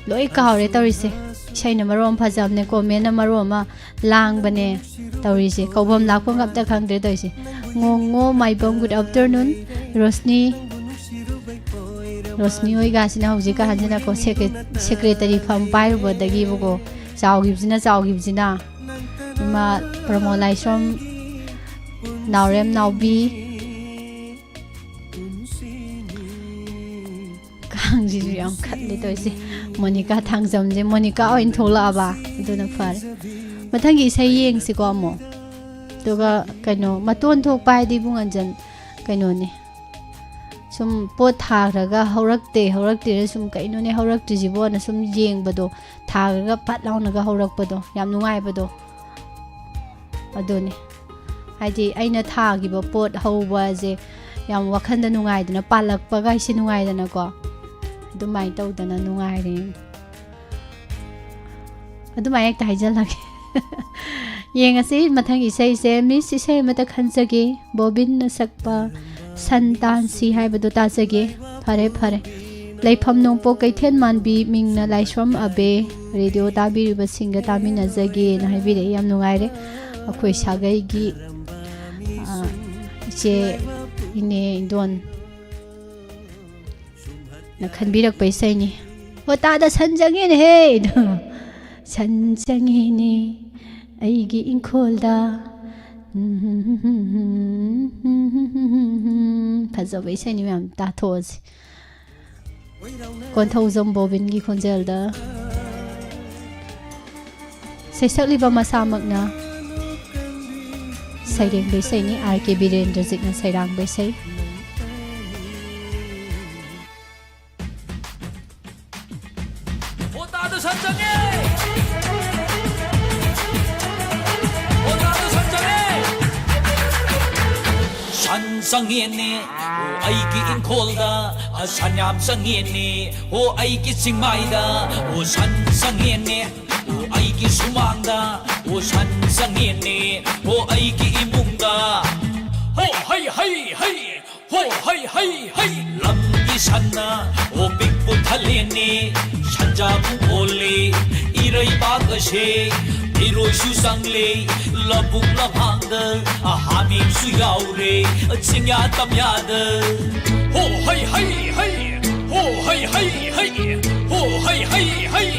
ꯂꯣꯏ ꯀꯥꯎꯔꯦ ꯇꯧꯔꯤꯁꯦ ꯏꯁꯩꯅ ꯃꯔꯣꯟ ꯐꯖꯕꯅꯦ ꯀꯣꯃꯦꯟꯅ ꯃꯔꯣꯟ ꯑꯃ ꯂꯥꯡꯕꯅꯦ ꯇꯧꯔꯤꯁꯦ ꯀꯧꯐꯝ ꯂꯥꯛꯐꯝ ꯑꯝꯇ ꯈꯪꯗ꯭ꯔꯦ ꯇꯧꯔꯤꯁꯦ ꯉꯣꯉꯣ ꯃꯥꯏꯕꯝ ꯒꯨꯗ ꯑꯐꯇꯔꯅꯨꯟ ꯔꯣꯁꯅꯤ ꯍꯣꯏꯒꯁꯤꯅ ꯍꯧꯖꯤꯛꯀ ꯍꯟꯖꯤꯅꯀꯣ ꯁꯦꯀ꯭ꯔꯦꯇꯔꯤ ꯐꯝ ꯄꯥꯏꯔꯨꯕꯗꯒꯤꯕꯀꯣ ꯆꯥꯎꯈꯤꯕꯁꯤꯅ ꯏꯃꯥ ꯄ꯭ꯔꯃꯣ ꯂꯥꯏꯁ꯭ꯔꯝ ꯅꯥꯎꯔꯦꯝ ꯅꯥꯎꯕꯤ ꯀꯥꯡꯁꯤꯁꯨ ꯌꯥꯝ ꯈꯠꯂꯦ ꯇꯧꯔꯤꯁꯦ ꯃꯣꯅꯤꯀꯥ ꯊꯥꯡꯖꯝꯁꯦ ꯃꯣꯅꯤꯀꯥ ꯑꯣꯏꯅ ꯊꯣꯛꯂꯛꯑꯕ ꯑꯗꯨꯅ ꯐꯔꯦ ꯃꯊꯪꯒꯤ ꯏꯁꯩ ꯌꯦꯡꯁꯤꯀꯣ ꯑꯃꯨꯛ ꯑꯗꯨꯒ ꯀꯩꯅꯣ ꯃꯇꯣꯟ ꯊꯣꯛꯄ ꯍꯥꯏꯗꯤ ꯏꯕꯨꯡ ꯑꯟꯖꯟ ꯀꯩꯅꯣꯅꯦ ꯁꯨꯝ ꯄꯣꯠ ꯊꯥꯈ꯭ꯔꯒ ꯍꯧꯔꯛꯇꯦꯔ ꯁꯨꯝ ꯀꯩꯅꯣꯅꯦ ꯍꯧꯔꯛꯇ꯭ꯔꯤꯁꯤꯕꯣꯅ ꯁꯨꯝ ꯌꯦꯡꯕꯗꯣ ꯊꯥꯈ꯭ꯔꯒ ꯐꯠ ꯂꯥꯎꯅꯒ ꯍꯧꯔꯛꯄꯗꯣ ꯌꯥꯝ ꯅꯨꯡꯉꯥꯏꯕꯗோ ꯑꯗꯨꯅꯦ ꯍꯥꯏꯗꯤ ꯑꯩꯅ ꯊꯥꯈꯤꯕ ꯄꯣꯠ ꯍꯧꯕꯁꯦ ꯌꯥꯝ ꯋꯥꯈꯟꯗ ꯅꯨꯡꯉꯥꯏꯗꯅ ꯄꯥꯜꯂꯛꯄꯒ ꯍꯥꯏꯁꯦ ꯅꯨꯡꯉꯥꯏꯗꯅꯀꯣ ꯑꯗꯨꯃꯥꯏꯅ ꯇꯧꯗꯅ ꯅꯨꯡꯉꯥꯏꯔꯦ ꯑꯗꯨꯃꯥꯏꯅ ꯍꯦꯛꯇ ꯍꯥꯏꯖꯜꯂꯒꯦ ꯌꯦꯡꯉꯁꯤ ꯃꯊꯪ ꯏꯁꯩꯁꯦ ꯃꯤꯁ ꯏꯁꯩ ꯑꯃꯇ ꯈꯟꯖꯒꯦ ꯕꯣꯕꯤꯟꯅ ꯁꯛꯄ ꯁꯟ ꯇꯥꯟꯁꯤ ꯍꯥꯏꯕꯗꯣ ꯇꯥꯖꯒꯦ ꯐꯔꯦ ꯂꯩꯐꯝ ꯅꯣꯡꯄꯣꯛ ꯀꯩꯊꯦꯜ ꯃꯥꯟꯕꯤ ꯃꯤꯡꯅ ꯂꯥꯏꯁ꯭ꯔꯝ ꯑꯕꯦ ꯔꯦꯗꯤꯑꯣ ꯇꯥꯕꯤꯔꯤꯕꯁꯤꯡꯒ ꯇꯥꯃꯤꯟꯅꯖꯒꯦꯅ ꯍꯥꯏꯕꯤꯔꯛꯑꯦ ꯌꯥꯝ ꯅꯨꯡꯉꯥꯏꯔꯦ ꯑꯩꯈꯣꯏ ꯁꯥꯒꯩꯒꯤ ꯏꯆꯦ ꯏꯅꯦ ꯏꯟꯗꯣꯟ ꯅ ꯈꯟꯕꯤꯔꯛꯄ ꯏꯁꯩꯅꯤ ꯍꯣ ꯇꯥꯗ ꯁꯟ ꯆꯪꯉꯦꯅꯦꯍꯦ ꯁꯟ ꯆꯪꯉꯦꯅꯦ ꯑꯩꯒꯤ ꯏꯪꯈꯣꯜꯗ ꯐꯖꯕ ꯏꯁꯩꯅꯤ ꯃꯌꯥꯝ ꯇꯥꯊꯣꯛꯑꯁꯤ ꯀꯣꯟꯊꯧꯖꯝ ꯕꯣꯕꯤꯟꯒꯤ ꯈꯣꯟꯖꯦꯜꯗ ꯁꯩꯁꯛꯂꯤꯕ ꯃꯁꯥꯃꯛꯅ ꯁꯩꯔꯦꯡꯕ ꯏꯁꯩꯅꯤ ꯑꯥꯔ ꯀꯦ ꯕꯤꯔꯦꯟꯗ꯭ꯔꯖꯤꯠꯅ ꯁꯩꯔꯥꯡꯕ ꯏꯁꯩ Sangene, oh aiki inkolda, sanyam sangene, oh aiki singmaida, oh san sangene, oh aiki sumangda, oh san sangene, oh aiki imungda, oh hey hey hey, oh hey hey hey, lamgi sanna, oh big puthalene, sanjabu ole, irai bagashe. Hiroi su sangle, labuk labhangda, hamim su yaure, chingya tamyada. Ho hey hey hey, ho hey hey hey, ho hey hey hey,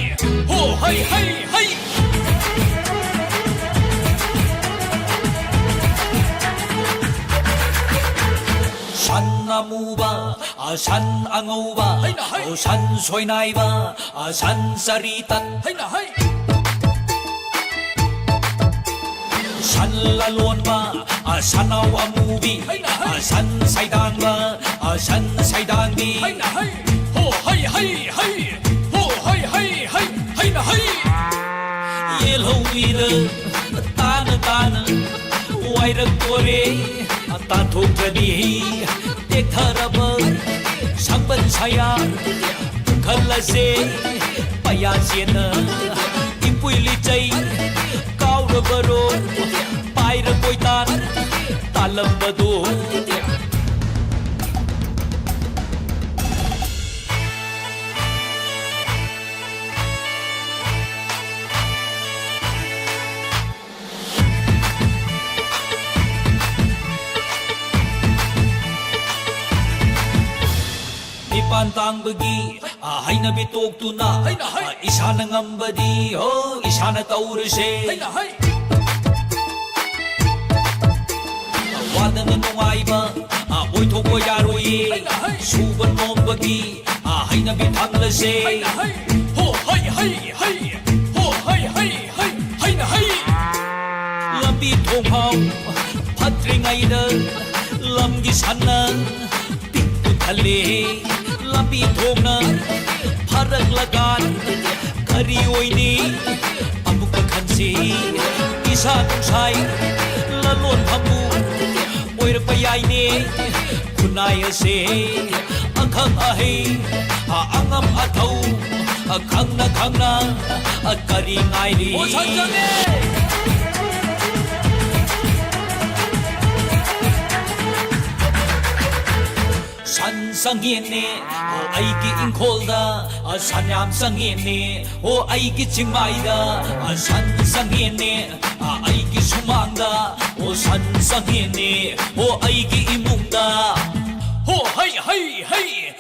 ho hey hey hey. San amuba, san angauba, oh san soinaiba, san saritan, hey na hey. San lalon ba, san awa movie, san saidang ba, san saidang di. Ho hey hey hey, ho hey hey hey, hey na hey. Yellow wheel, tana, white kore, tathok kadi, tekharaba, sangban saya, khalase, payasena, impuli chay. Baro, Pyra Poitan, Talambado. Ipantang bagi, hay na bitok tu na, isa na ngambadi, oh, isa na taurase. Wada na nungaiba, oy thoko yaroi, suban mombagi, hay na bitang lase. Ho hay hay hay, ho hay hay hay, hay na hay. Lambi thonghaw, phatring aida, lamgi sanna, pikku thale. Lambi thongna, pharak lagan, kari oini, amuk khansi, isa tusai, lalon hamu. Oir payaine, kunai ase, akhang ahe, angam athau, khangna, kari ngairi. 산 상했네 아이기 인콜다 산얌 상했네 아이기 징마이다 산 상했네 아이기 수망다 산 상했네 아이기 이묵다 하이 하이 하이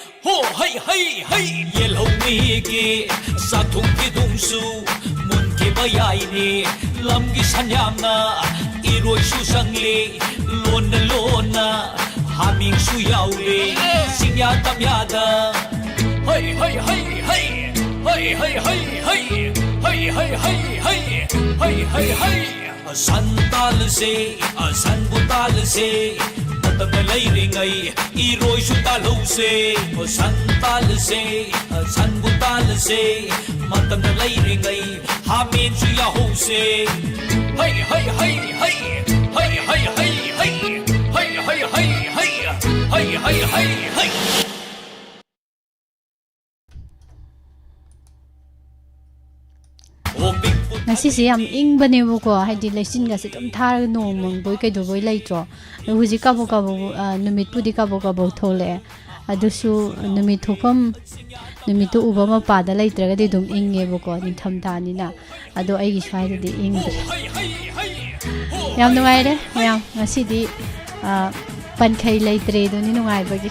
하이 하이 하이 옐로우미기 사통기 동수 문기 바야이니 람기 산얌나 이로이 수상리 론나 론나 하밍수 야우리 싱야 담야다 하이 하이 하이 하이 하이 하이 하이 하이 하이 하이 하이 하이 하이 하이 하이 산 딸세 산부 딸세 तब लई रिंगई इरोई सुतालौ से सन ताल से सन बुताल से मतम लई रिंगई हामेन सुया हो से हाय हाय हाय हाय हाय हाय हाय हाय हाय हाय हाय हाय हाय हाय हाय ngasi yam ing bane bu ko haidi lesin ga se tum thar no mong boi kai do boi lai tro huji ka bo numit pu di ka bo thole adu su numit thokam numit tu uba ma pa da lai tra ga di dum ing nge bu ko ni tham ta ni na adu ai gi swai di ing yam nungai de yam ngasi di pan khai lai tre do ni nungai ba gi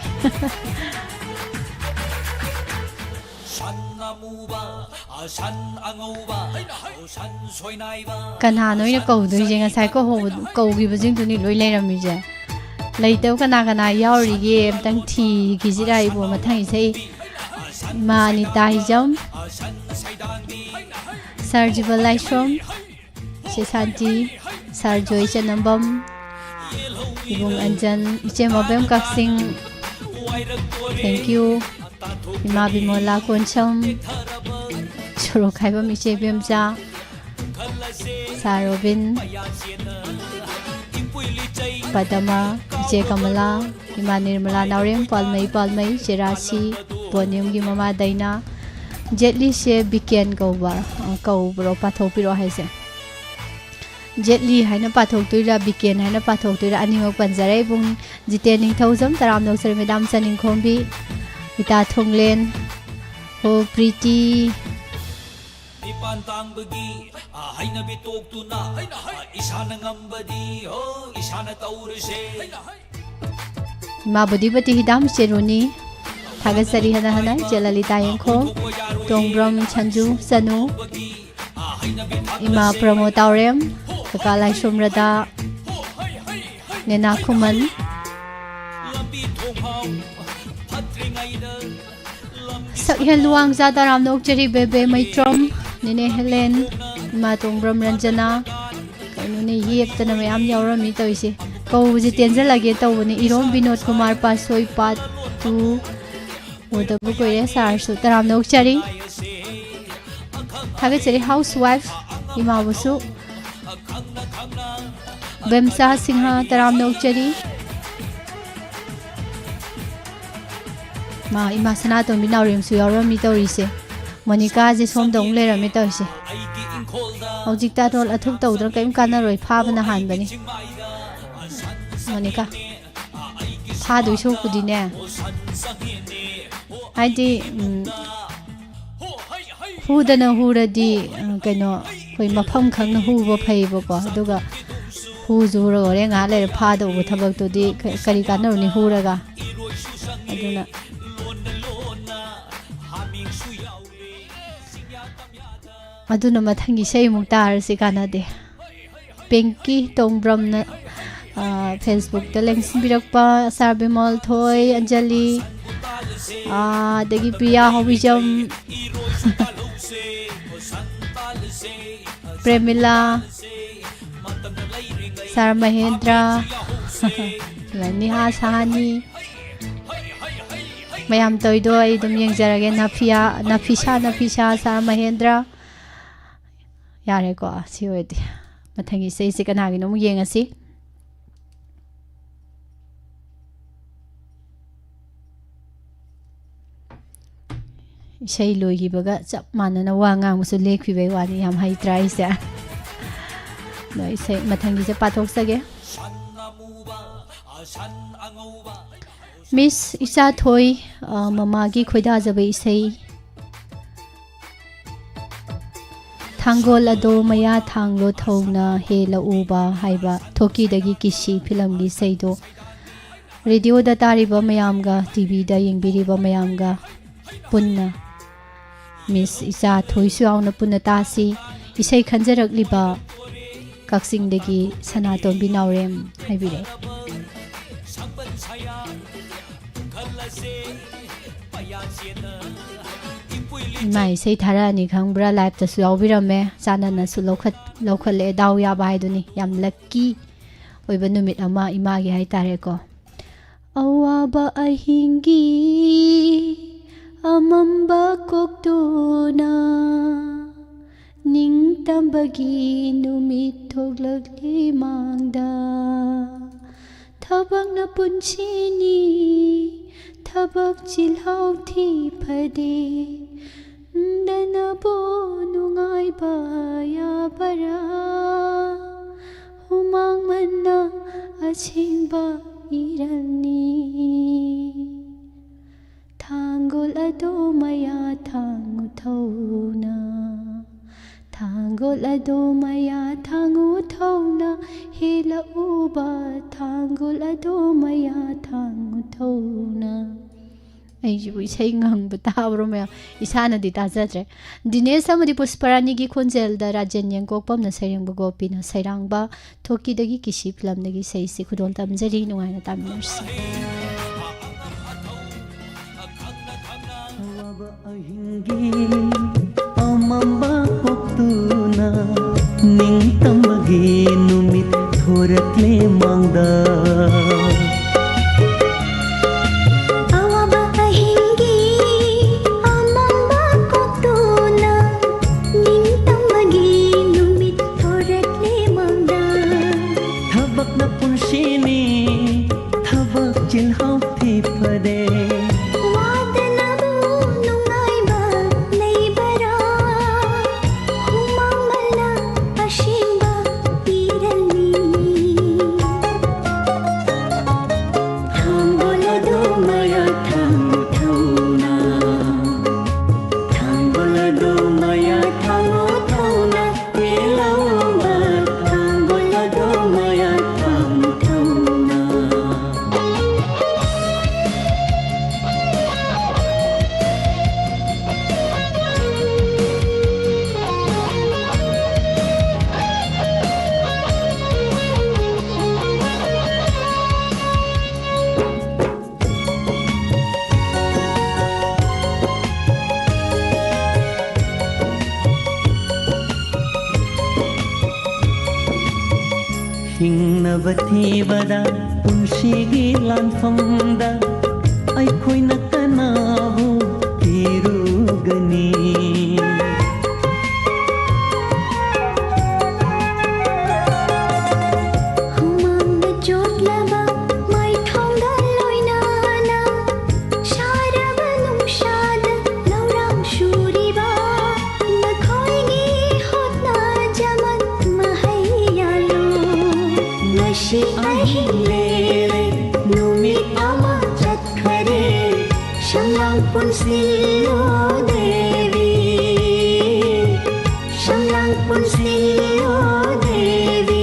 kana noi na kau dui jenga sai ko ho kau gi bajing tu ni loi lai ram mi je lai tau kana yaw ri ge tang thi gi jirai bo ma thai sei ma ni tai jam surgical lightroom se santi sarjoi chanambam ibung anjan iche mabem kaksing thank you ima bimola koncham choro khaiba mi che bemja sarobin padama je kamala ima nirmala naurem palmai cherasi ponium gi mama daina jetli se biken kau bro pathok piro haise jetli haina pathok tuira biken haina pathok tuira animok panjare bung jite ning thousam taram no ser medam saning khombi ita thonglen ho pretty Pantang bagi hay na bitok tu na isa na ngambadi isa na taurse ma budi bati hidam seruni thaga sari hana jelalita yengkho tongbram chanju sanu ima promotorem kakalai somrada nena khuman sak heluang za daram nok cheri bebe maitrom nene helen ma tongbram ranjana kainu ne yep tana mayam yawrami toise kau ji tenja lage tawni irom binod kumar pasoi pat tu odabu ko ye sar su daram nok cheri thage cheri housewife ima busu bemsa singha daram nok cheri ma ima sana to minaurim su yawrami toise Monica je som dong le rami toise hojik ta rol athuk tawdra kaim kana roi pha bana han bani Monica pha dui so kudi ne haidi hudana huradi kaino koi mapham khang na hu bo phai bo ko aduga hu zu ro re nga le pha do bo thabak to di kari kana ni huraga aduna aduna mathangi sei muktar se kana de pinky tongbram na Facebook ta link sinbirakpa sarbimol thoi anjali dagi priya hobijam premila sar mahendra niha sahani mayam toido ai dum yengjarage nafisa sar mahendra yare ko si odi mathangi sei se kana gi no mu yengasi sei loi gi baga chap manana wa ngang musu lekhi bai wani yam hai try se noi sei mathangi se pathok sage Miss Isa Thoi mamagi khoida jabai isei Thangol ado maya thanglo thona hela uba haiba thoki dagi kishi film gi seido radio da tariba mayam ga tv da yengbiriba mayam ga punna Miss Isa Thoi suauna punna tasi isei khanjarak liba kaksing dagi sanaton binaurem haibire Mai sei thara ni khangbra live ta su yaubirame chana na su lokhale daw ya bai duni yam lucky oiba numit ama ima gi hai tare ko awaba ahingi amamba koktuna ning tambagi numit thoglakli mangda thabak na punchini thabak chilhau thi phade dana bo nungai ba ya bara humang manna aching ba irani thangol ado maya thangu thona thangol ado maya thangu thona hela uba thangol ado maya thangu thona ai ju isei ngang batawro me isana di tajatre Dinesh amadi Pusparani gi khonjel da Rajan Yengkokpam na sairang ba gopi na sairang ba thoki dagi kishi film dagi sei si khudol tamjari nungai na tamnarsi amamba koktuna ning tambagi numit thorakle mangda Hingnabati-bada punshigi lanfamda aikhoina kanabu tirugani humangna jotlaba mai thongda loinana sharaba nungshada laurang shuriba nakhoigi hotna jaman mahayalo Nashi ahile numit ama chatkare shamlang punsillo devi shamlang punsillo devi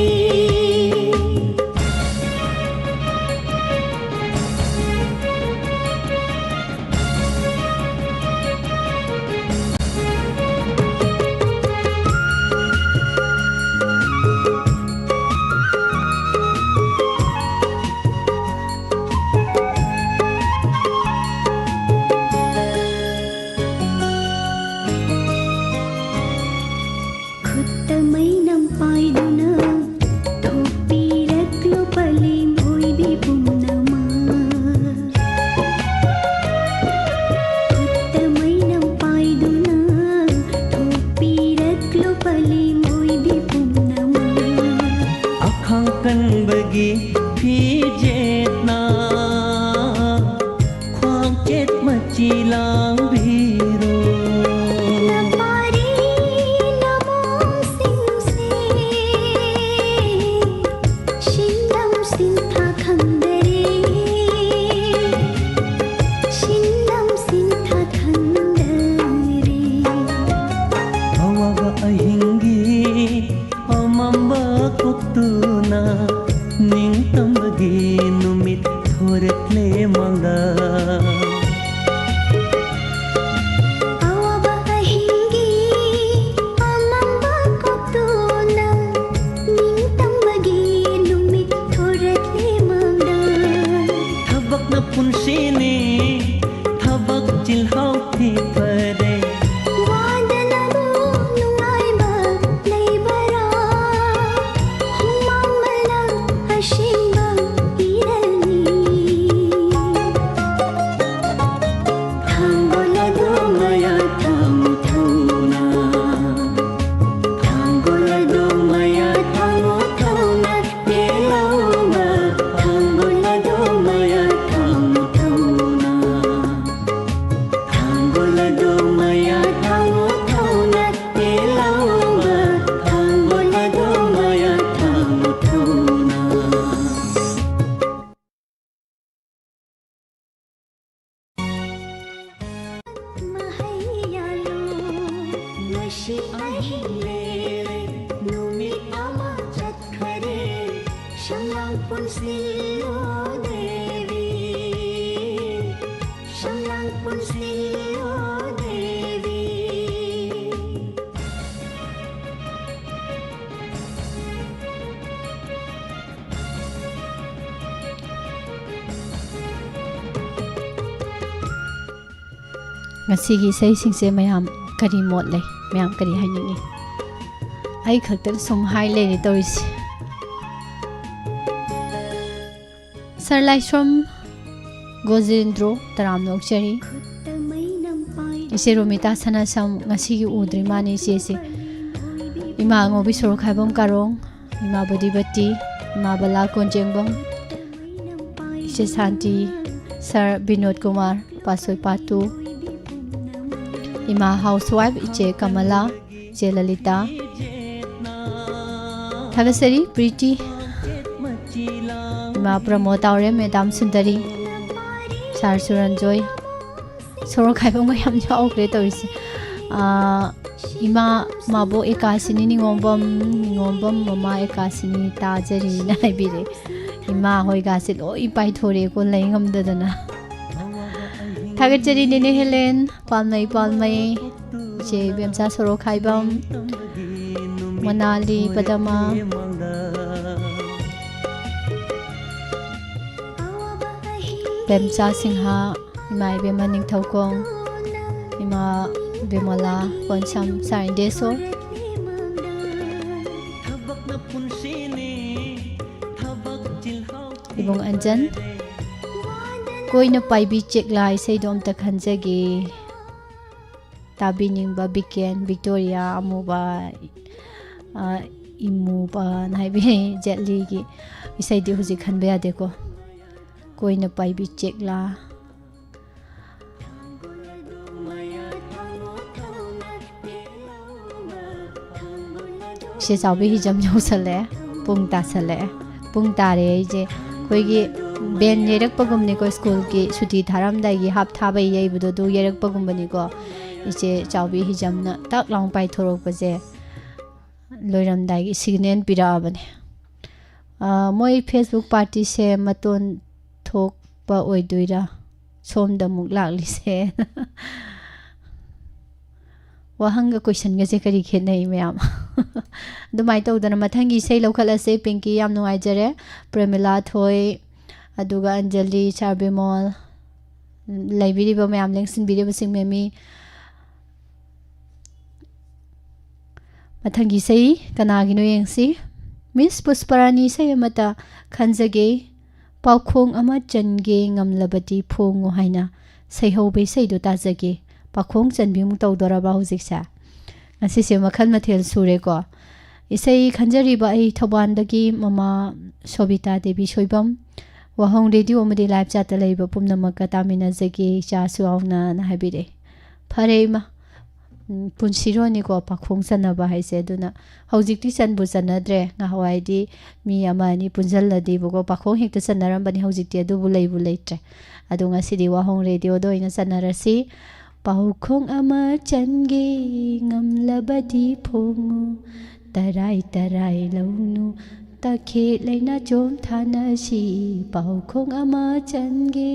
ꯄꯨꯟꯁꯤꯅꯤ ꯊꯕꯛ ꯆꯤꯜꯍꯥꯎ ꯊꯤ ꯐꯔꯦ ꯋꯥꯗꯅꯕꯨ ꯅꯨꯡꯉꯥꯏꯕ ꯂꯩꯕꯔꯥ ꯍꯨꯃꯥꯡꯕꯅ ꯑꯁꯦꯡꯕ ꯏꯔꯅꯤ ꯊꯥꯡꯒꯣꯜ ꯑꯗꯨ ꯃꯌꯥ ꯊꯥꯡꯉꯨ ꯊꯧꯅꯥ ꯊꯥꯡꯒꯣꯜ ꯑꯗꯨ ꯃꯌꯥ ꯊꯥꯡꯉꯨ ꯊꯧꯅꯥ ꯇꯦꯜꯍꯧꯕ ꯊꯥꯡꯒꯣꯜ ꯑꯗꯨ ꯃꯌꯥ ꯊꯥꯡꯉꯨ ꯊꯧꯅꯥ ꯊꯥꯡꯒꯣꯜ ꯑꯗꯨ ꯃꯌꯥ ꯊꯥꯡꯉꯨ ꯊꯧꯅꯥ ꯇꯦꯜꯍꯧꯕ ꯊꯥꯡꯒꯣꯜ ꯑꯗꯨ ꯃꯌꯥ ꯊꯥꯡꯉꯨ ꯊꯧꯅꯥ ꯃꯍꯩꯌꯥꯜꯂꯨ ꯉꯁꯤ ꯑꯍꯤꯡ ꯂꯦꯛꯂꯦ ꯅꯨꯃꯤꯠ ꯑꯃ ꯆꯠꯈꯔꯦ ꯁꯝꯂꯥꯡ ꯄꯨꯟꯁꯤꯜꯂꯣ Devi ꯁꯝꯂꯥꯡ ꯄꯨꯟꯁꯤꯜꯂꯣ Devi ngasi isaingsingse mayam kari mot lei mayam kari haningi ai khakta sum hai le ri toris sarlai shom gojendro taram nokchari ise romita sana sam ngasi gi udri mani se se ima ngobi soro khaibam karong ima bodibati ima bala konjengbam ise santi sir binod kumar pasoi patu ima housewife iche kamala che lalita thagasari pretty ima promotaure madam sundari sar suranjoy soro khaibam yam jaukre torise ima mabo ekasini ningombam mama ekasini tajari nai bire ima hoi ga se loi pai thore ko leingam dadana thagachari nene helen palmai che bemsa soro khaibam manali padama bemsa singha imai bemaning thokong ima bemala konsam saindeso ꯊꯕꯛ ꯅ ꯄꯨꯟꯁꯤꯅꯤ ꯊꯕꯛ ꯆꯤꯜꯍꯥꯎ ibong anjan koina paibi cheklai seidom ta khanjage tabining ba biken victoria amuba imuba naibi jetli gi isai di huji khanbe ade ko koina paibi chekla se chawbi hi jam jau sale pung ta sale pung ta re je koi gi ben yerak pagum ni ko school ki suti tharam dai gi hap tha bai yei budo du yerak pagum bani ko iche chawbi hi jam na tak long pai thorok pa je loiram dai gi signal pira bani moi facebook party se maton thok pa oi duira som da muk lakli se wahang ga question ga je kari khe nei mayam dumai to dana mathangi sei lokhala se pinky yam nuai jare premila thoi aduga anjali charbimol laibiri ba mayam lengsin bire ba sing memi mathangi sei kana gi no yengsi miss pusparani sei amata khanjage paukhong ama chanje ngamlabati phongu haina sei hobe sei do tajage pakhong chanbi mu tawdora ba hujiksa ngasi se makhal mathel sure ko isei khanjari ba ai thobandagi mama sobita devi soibam wahong radio madi live chat laiba pumnamaka tamina jagi cha suawna na habire phare ma punsiro ni ko pakhong sanaba haise duna hojikti sanbu sanadre nga hawai di mi amani punjal ladi bugo pakhong hekta sanaram bani hojikti adu bu leitre adunga sidi wahong radio do ina sanarasi paukhong ama change ngamlabadi phongu tarai tarai launu takhe leina chom thana si paukhong ama change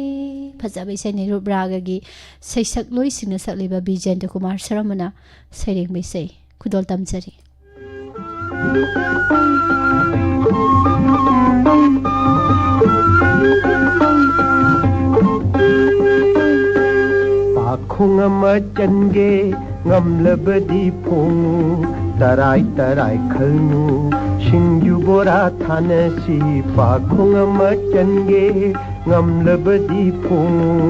phajabai seni rubraga gi seisak loi singna sakliba bijendra kumar saramana sereng bisai khudol tamjari पाखोंग अमा चनगे ngamlabadi phongu tarai tarai khalnu shingju bora thanasi pakhong ama change ngamlabadi phongu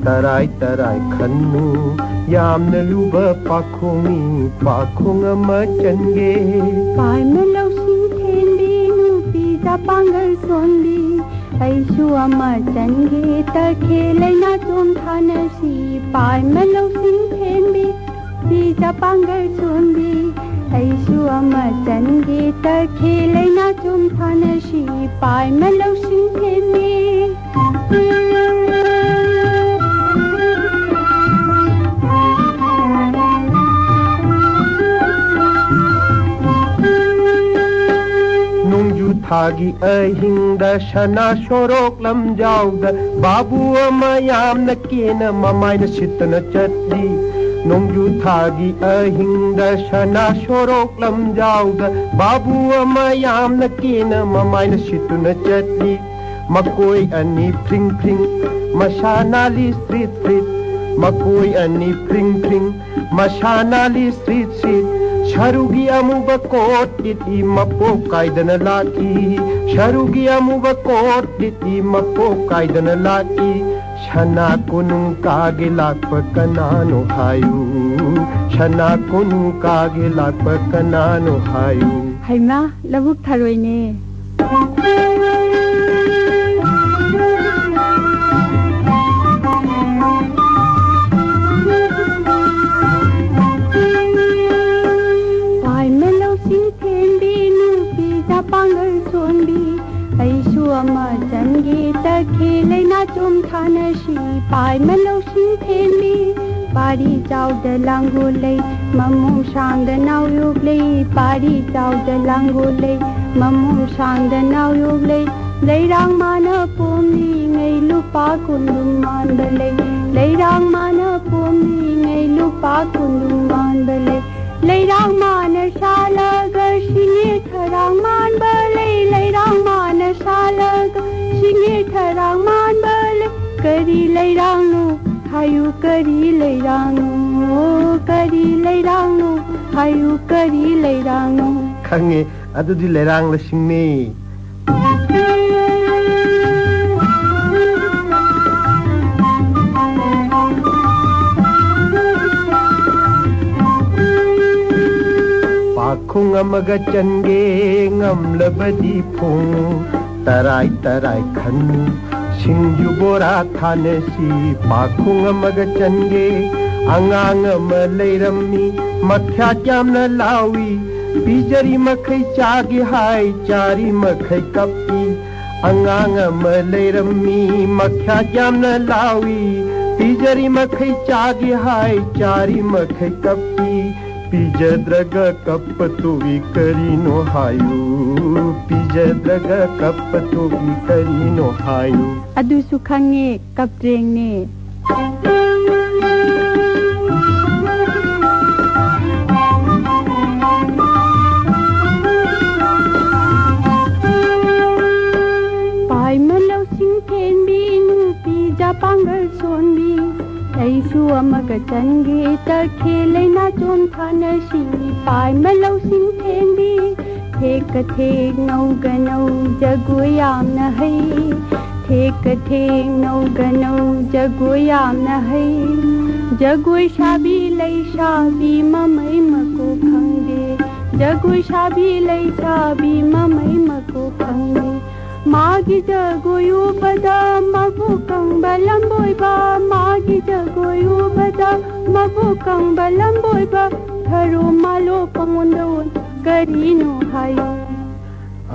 tarai tarai khalnu yamna luba pakhong ama change pai melo sing then bi nu pi ja pangal son bi ai su ama change ta khele na chom thanasi pai melo sing then bi Bija pangal sumbi ai su ama change ta khele na chum thana shi pai melo sing themi nungju thagi ahingda shana shorok lamjauda babu ama yamna kena mamaina sitna chatli nongju thagi ahingda shana shorok lamjauda babu ama yamna kena mamaina situna chatli makoi ani pring pring mashanali street street makoi ani pring pring mashanali street street sharugi amuba kot iti mapo kaidana laki sharugi amuba kot iti mapo kaidana laki shana kunung kage lakpa kanano hayu shana kunung kage lakpa kanano hayu haima labuk tharoi ne pai melo sing then bi nu pi ja pangal son bi ai su ama change ta khele na chom thana shi pai melo sing then bi pari chau de langu lei mamu sang de nau yu lei pari chau de langu lei mamu sang de nau yu lei lei rang mana pum ni ngai lu pa kun lum man de lei rang mana pum ni ngai lu pa kun lum man de lei rang mana shala ga shinge tharang man ba lei rang mana shala ga shinge tharang man ba kari lei rang nu hayu kari lei rang nu kari lei rang nu hayu kari lei rang nu khange adudi lerang la singme pakhong amaga change ngamlabadi phong tarai tarai khanu shingju bora thanasi pakhong amaga change angang ama leirammi mathya jamna lawi bijari makhai chage hai chari makhai kapi angang ama leirammi mathya jamna lawi bijari makhai chage hai chari makhai kapi pijadraga kapatu vikarino hayu pijadraga kapatu vikarino hayu adu su khange kaptreng ne pai melo sing then bi nu pi ja pangal son bi ai su amaga change ta khele na chom thana shi pai melo sing then bi thek thek nau ga nau jagoyam na hai thek thek nau ga nau jagoyam na hai jagoi shabi lai shabi mamai mako khangde jagoi shabi lai shabi mamai mako khangde magi jagoyu bada mabu kang balam boy ba magi jagoyu bada mabu kang balam boy ba tharo malo pangondon karino hayo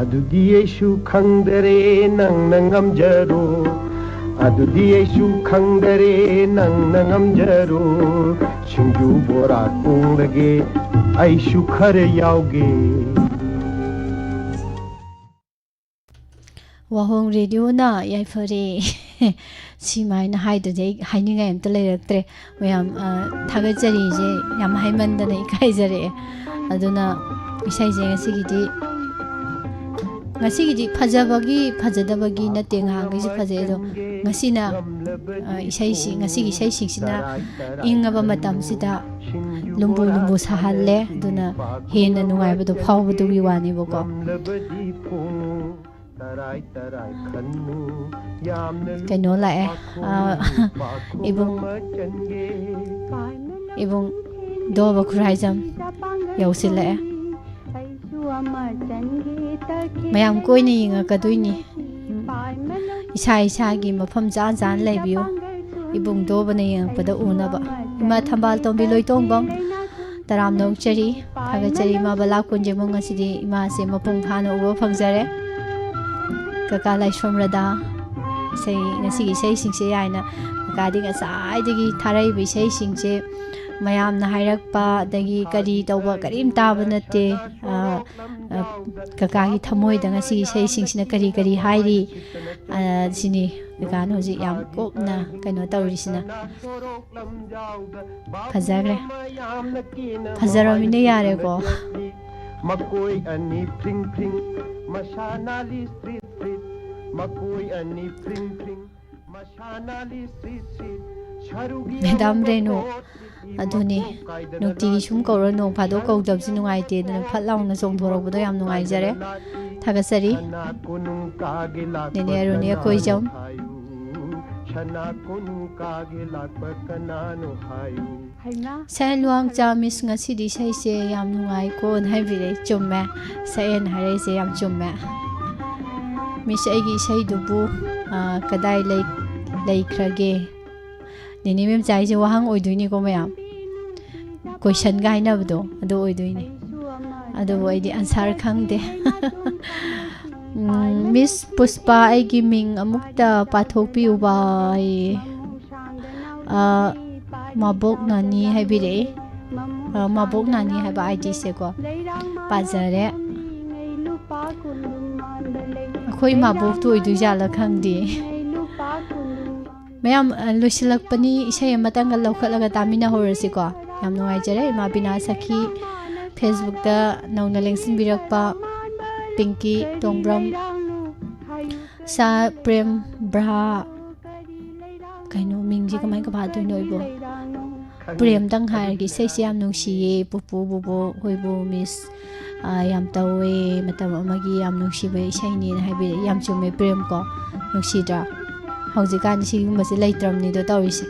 adudi yesu khangdare nang nangam jaro adudi yesu khangdare nang nangam jaro shingju bora kunglage aisu khare yauge Wahong radio na yai fari si mai na hai de hai ni ngai am ta le tre mayam thaga jari je yam hai man da nei kai jare aduna isai je ngasi gi di phajabagi phajadabagi na tenga ngai si phaje do ngasina isai si ngasigi isai singsina ingaba matamsida lumbu lumbu sahalle duna hena nungai badu phawbadu wi wani boko kaino lae ibung do ba khuraijam yausile mayam koini yinga kaduini isa isa gi mafam jan jan leibiu ibung do bana yang pada unaba ima thambal tombi loi tongbang taram nong chari thaga chari ma bala kunje mong asidi ima se mapung phana ubo phangjare kaka lai somrada sei ngasi gi sei singse yaina kaka dinga sai digi tharai bi sei singse mayam na hairakpa dagi kari tawba karim taba nate kaka gi thamoi da ngasi gi sei singsina kari kari hairi sini kaka no ji yam kopna kaino tawrisina phajagre phajaramine yare ko makoi ani pring pring mashanali street street makoi ani pring pring mashanali street street Madam Reno aduni nukti sum kaura nong phado kaudab si nungai te dana phat launa song thorok bodo yam nungai jare thagasari nene arone koi jam sai luang cha mis ngasi di sai se yam nungai ko hai bire chumme sai en hare se yam chumme mi sai gi sai dubu kadai lei khrage nini mem chai je wahang oiduini ko mayam question ga ina bdo ado oiduini ado oidi answer khangde Miss Puspa aigi ming amukta pathokpi ubai mabok nani haibire mabok nani haiba ID se ko pajare khoi mabok tu oidu jala khangdi mayam lusilakpani isai amatanga laukhatlaga tamina horasi ko yam nungai jare ima bina sakhi Facebook da nauna lengsin birakpa Pinky Tongbram sa prem bra kaino mingji kamai ka bha toino ibo prem dang har gi sei siam nung si ye pupu bubo hoibo miss yam tawe matam amagi yam nung si be sei ni hai be yam chume prem ko nung si da hauji kan si gum se leitram ni do tawisi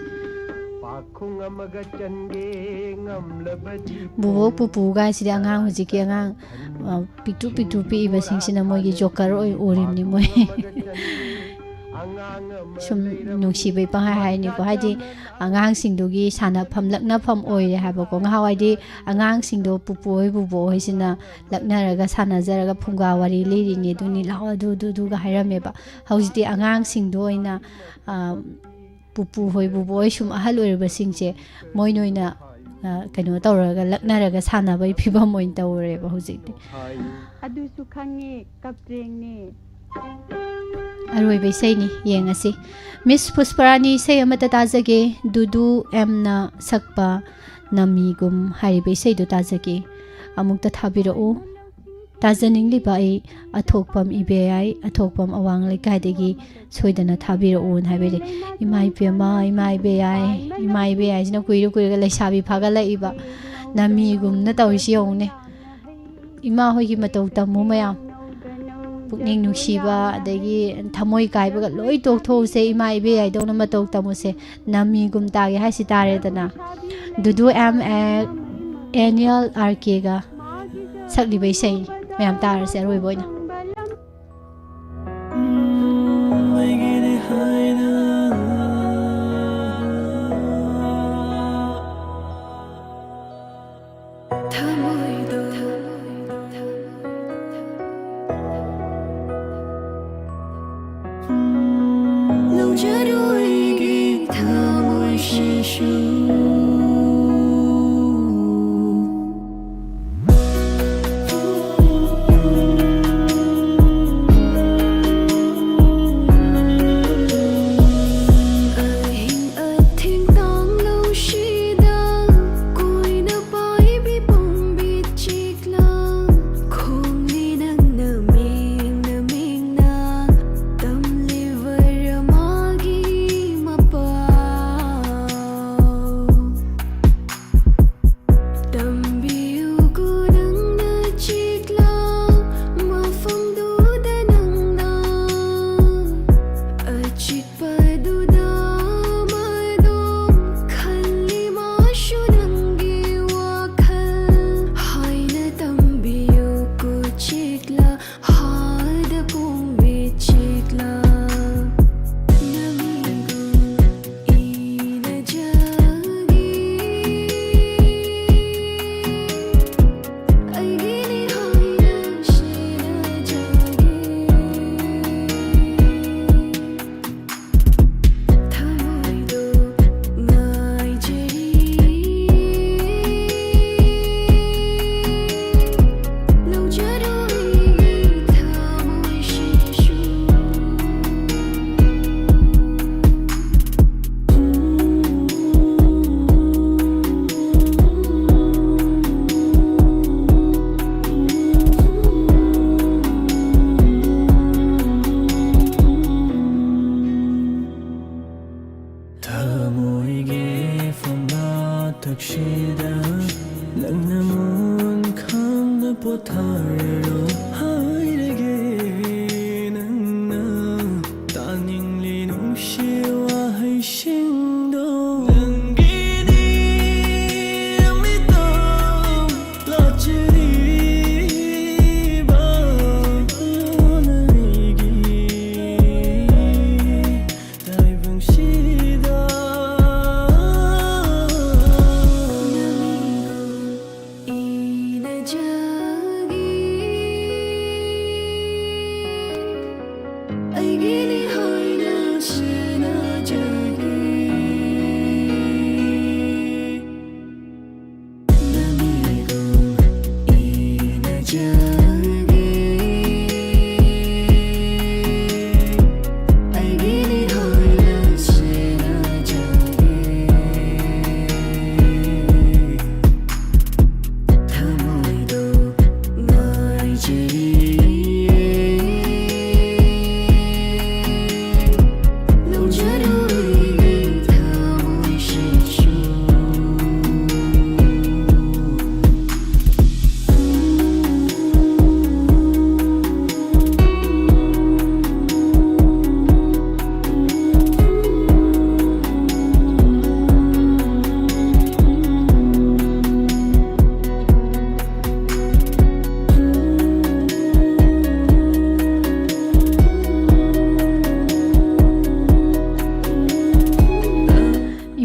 bubo pupu ga si angang hoji ki angang pitu pitu pi ba sing sina moi gi joker oi orim ni moi sum nungsi bai pa hai ni ko haji angang sing do gi sana pham lakna pham oi ha ba ko ngawai di angang sing do pupu oi bubo oi sina lakna raga sana jaraga phunga wari li ri ni du ni lawa du ga hairame ba hauji di angang sing do ina pupu hoi bubo oi sum ahal oi ba sing che moi noina kaino tawraga laknaraga sana bai phiba moin tawre ba hojik adu su khangi kapreng ni aroi bai sei ni yengasi Miss Pusparani sei amata tajage dudu emna sakpa namigum hari bai sei do tajage amukta thabira o tajaning li bai athokpam ibai athokpam awang lekai degi soidana thabira on habere imai pema imai bei jina kuiru ga leisabi phaga laiba nami gum na tawisi yone ima hoi gi matau tamu mayam pukning nusiba adagi thamoi kaiba ga loi tok tho se imai bei dona matau tamu se nami gum ta gi haisi tare dana dudu am annual rk ga sakli bai sei mayam tar se roi boina ꯊꯛꯁꯤꯗ ꯅꯪꯅ ꯈꯪꯅ ꯄꯣꯊꯥꯔꯣ ꯍꯥꯏꯔꯒꯦ ꯅꯪꯅ ꯇꯥꯅꯤꯡꯂꯤ ꯅꯨꯡꯁꯤ ꯋꯥꯍꯩꯁꯤꯡꯗꯣ ꯅꯪꯒꯤꯅꯤ ꯑꯃꯤꯇꯪ ꯂꯥꯛꯆꯔꯤꯕ ꯂꯣꯟꯅꯩꯒꯤ ꯇꯥꯏꯕꯪꯁꯤꯗ